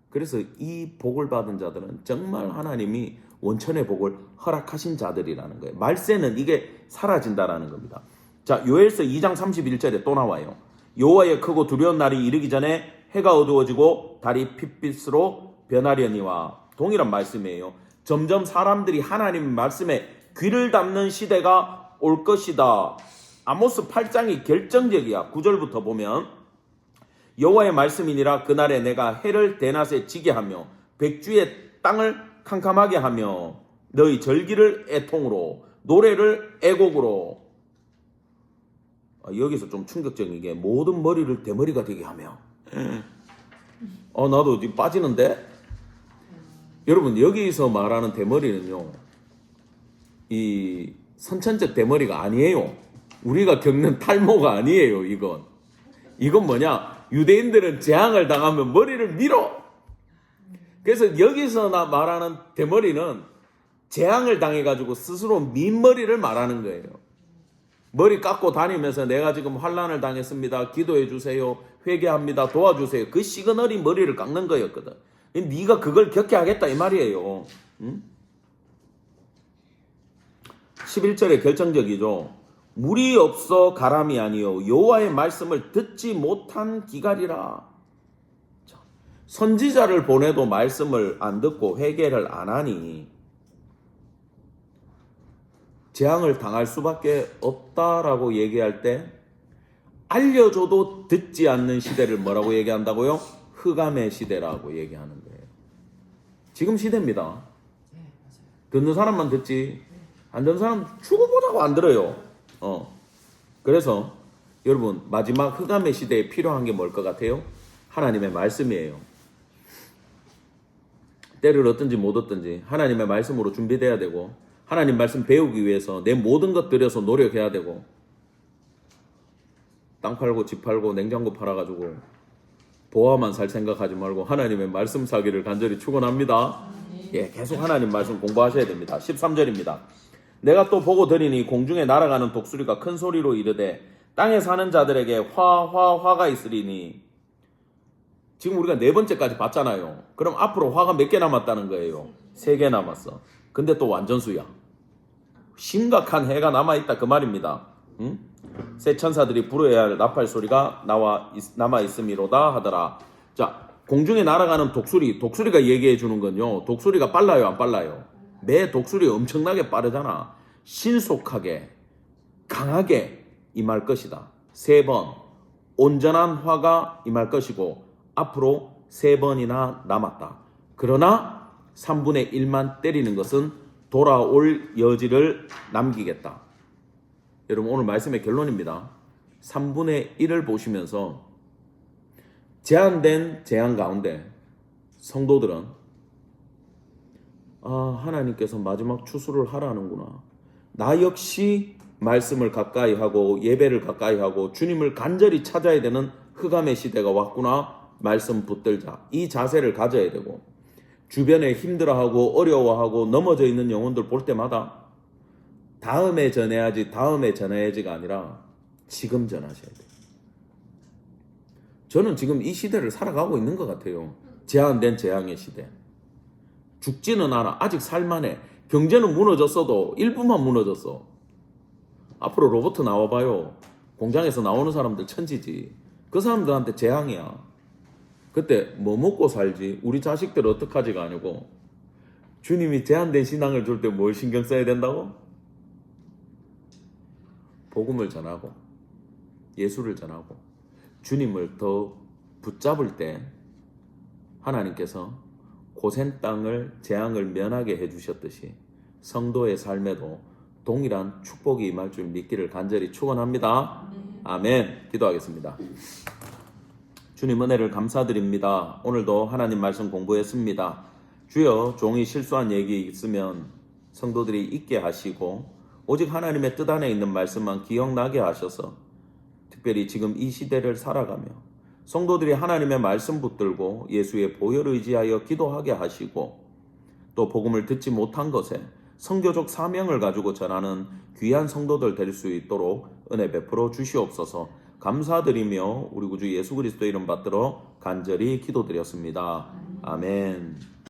그래서 이 복을 받은 자들은 정말 하나님이 원천의 복을 허락하신 자들이라는 거예요. 말세는 이게 사라진다라는 겁니다. 자, 요엘서 2장 31절에 또 나와요. 여호와의 크고 두려운 날이 이르기 전에 해가 어두워지고 달이 핏빛으로 변하려니와. 동일한 말씀이에요. 점점 사람들이 하나님 말씀에 귀를 닫는 시대가 올 것이다. 아모스 8장이 결정적이야. 9절부터 보면 여호와의 말씀이니라. 그날에 내가 해를 대낮에 지게 하며 백주의 땅을 캄캄하게 하며 너희 절기를 애통으로 노래를 애곡으로. 여기서 좀 충격적인 게 모든 머리를 대머리가 되게 하며. 나도 지금 빠지는데. 여러분 여기서 말하는 대머리는요 이 선천적 대머리가 아니에요. 우리가 겪는 탈모가 아니에요. 이건 뭐냐, 유대인들은 재앙을 당하면 머리를 밀어. 그래서 여기서 말하는 대머리는 재앙을 당해가지고 스스로 민 머리를 말하는 거예요. 머리 깎고 다니면서 내가 지금 환난을 당했습니다, 기도해 주세요, 회개합니다, 도와주세요, 그 시그널이 머리를 깎는 거였거든. 네가 그걸 겪게 하겠다 이 말이에요. 11절에 결정적이죠. 물이 없어 가람이 아니요 여호와의 말씀을 듣지 못한 기갈이라. 선지자를 보내도 말씀을 안 듣고 회개를 안 하니 재앙을 당할 수밖에 없다라고 얘기할 때 알려줘도 듣지 않는 시대를 뭐라고 얘기한다고요? 흑암의 시대라고 얘기하는 거예요. 지금 시대입니다. 듣는 사람만 듣지 안 듣는 사람 죽어보자고 안 들어요. 그래서 여러분 마지막 흑암의 시대에 필요한 게 뭘 것 같아요? 하나님의 말씀이에요. 때를 얻든지 못 얻든지 하나님의 말씀으로 준비돼야 되고 하나님 말씀 배우기 위해서 내 모든 것 들여서 노력해야 되고 땅 팔고 집 팔고 냉장고 팔아가지고 보아만 살 생각하지 말고 하나님의 말씀 사기를 간절히 축원합니다. 예, 계속 하나님 말씀 공부하셔야 됩니다. 13절입니다. 내가 또 보고 들으니 공중에 날아가는 독수리가 큰 소리로 이르되 땅에 사는 자들에게 화가 있으리니. 지금 우리가 네 번째까지 봤잖아요. 그럼 앞으로 화가 몇 개 남았다는 거예요? 3개 남았어. 근데 또 완전수야. 심각한 해가 남아있다 그 말입니다. 응? 새 천사들이 불어야 할 나팔 소리가 남아있음이로다 하더라. 자, 공중에 날아가는 독수리가 얘기해 주는 건요, 독수리가 빨라요 안 빨라요? 매 독수리 엄청나게 빠르잖아. 신속하게 강하게 임할 것이다. 3번 온전한 화가 임할 것이고 앞으로 3번이나 남았다. 그러나 3분의 1만 때리는 것은 돌아올 여지를 남기겠다. 여러분, 오늘 말씀의 결론입니다. 3분의 1을 보시면서 제한된 재앙 가운데 성도들은 하나님께서 마지막 추수를 하라는구나. 나 역시 말씀을 가까이 하고 예배를 가까이 하고 주님을 간절히 찾아야 되는 흑암의 시대가 왔구나. 말씀 붙들자. 이 자세를 가져야 되고, 주변에 힘들어하고 어려워하고 넘어져 있는 영혼들 볼 때마다 다음에 전해야지가 아니라 지금 전하셔야 돼요. 저는 지금 이 시대를 살아가고 있는 것 같아요. 제한된 재앙의 시대. 죽지는 않아. 아직 살만해. 경제는 무너졌어도 일부만 무너졌어. 앞으로 로봇 나와봐요. 공장에서 나오는 사람들 천지지. 그 사람들한테 재앙이야. 그때 뭐 먹고 살지? 우리 자식들 어떡하지가 아니고, 주님이 제한된 신앙을 줄 때 뭘 신경 써야 된다고? 복음을 전하고 예수를 전하고 주님을 더 붙잡을 때 하나님께서 고센 땅을 재앙을 면하게 해주셨듯이 성도의 삶에도 동일한 축복이 임할 줄 믿기를 간절히 축원합니다. 아멘. 기도하겠습니다. 주님 은혜를 감사드립니다. 오늘도 하나님 말씀 공부했습니다. 주여, 종이 실수한 얘기 있으면 성도들이 잊게 하시고 오직 하나님의 뜻 안에 있는 말씀만 기억나게 하셔서 특별히 지금 이 시대를 살아가며 성도들이 하나님의 말씀 붙들고 예수의 보혈을 의지하여 기도하게 하시고 또 복음을 듣지 못한 것에 선교적 사명을 가지고 전하는 귀한 성도들 될 수 있도록 은혜 베풀어 주시옵소서. 감사드리며 우리 구주 예수 그리스도의 이름 받들어 간절히 기도드렸습니다. 아멘.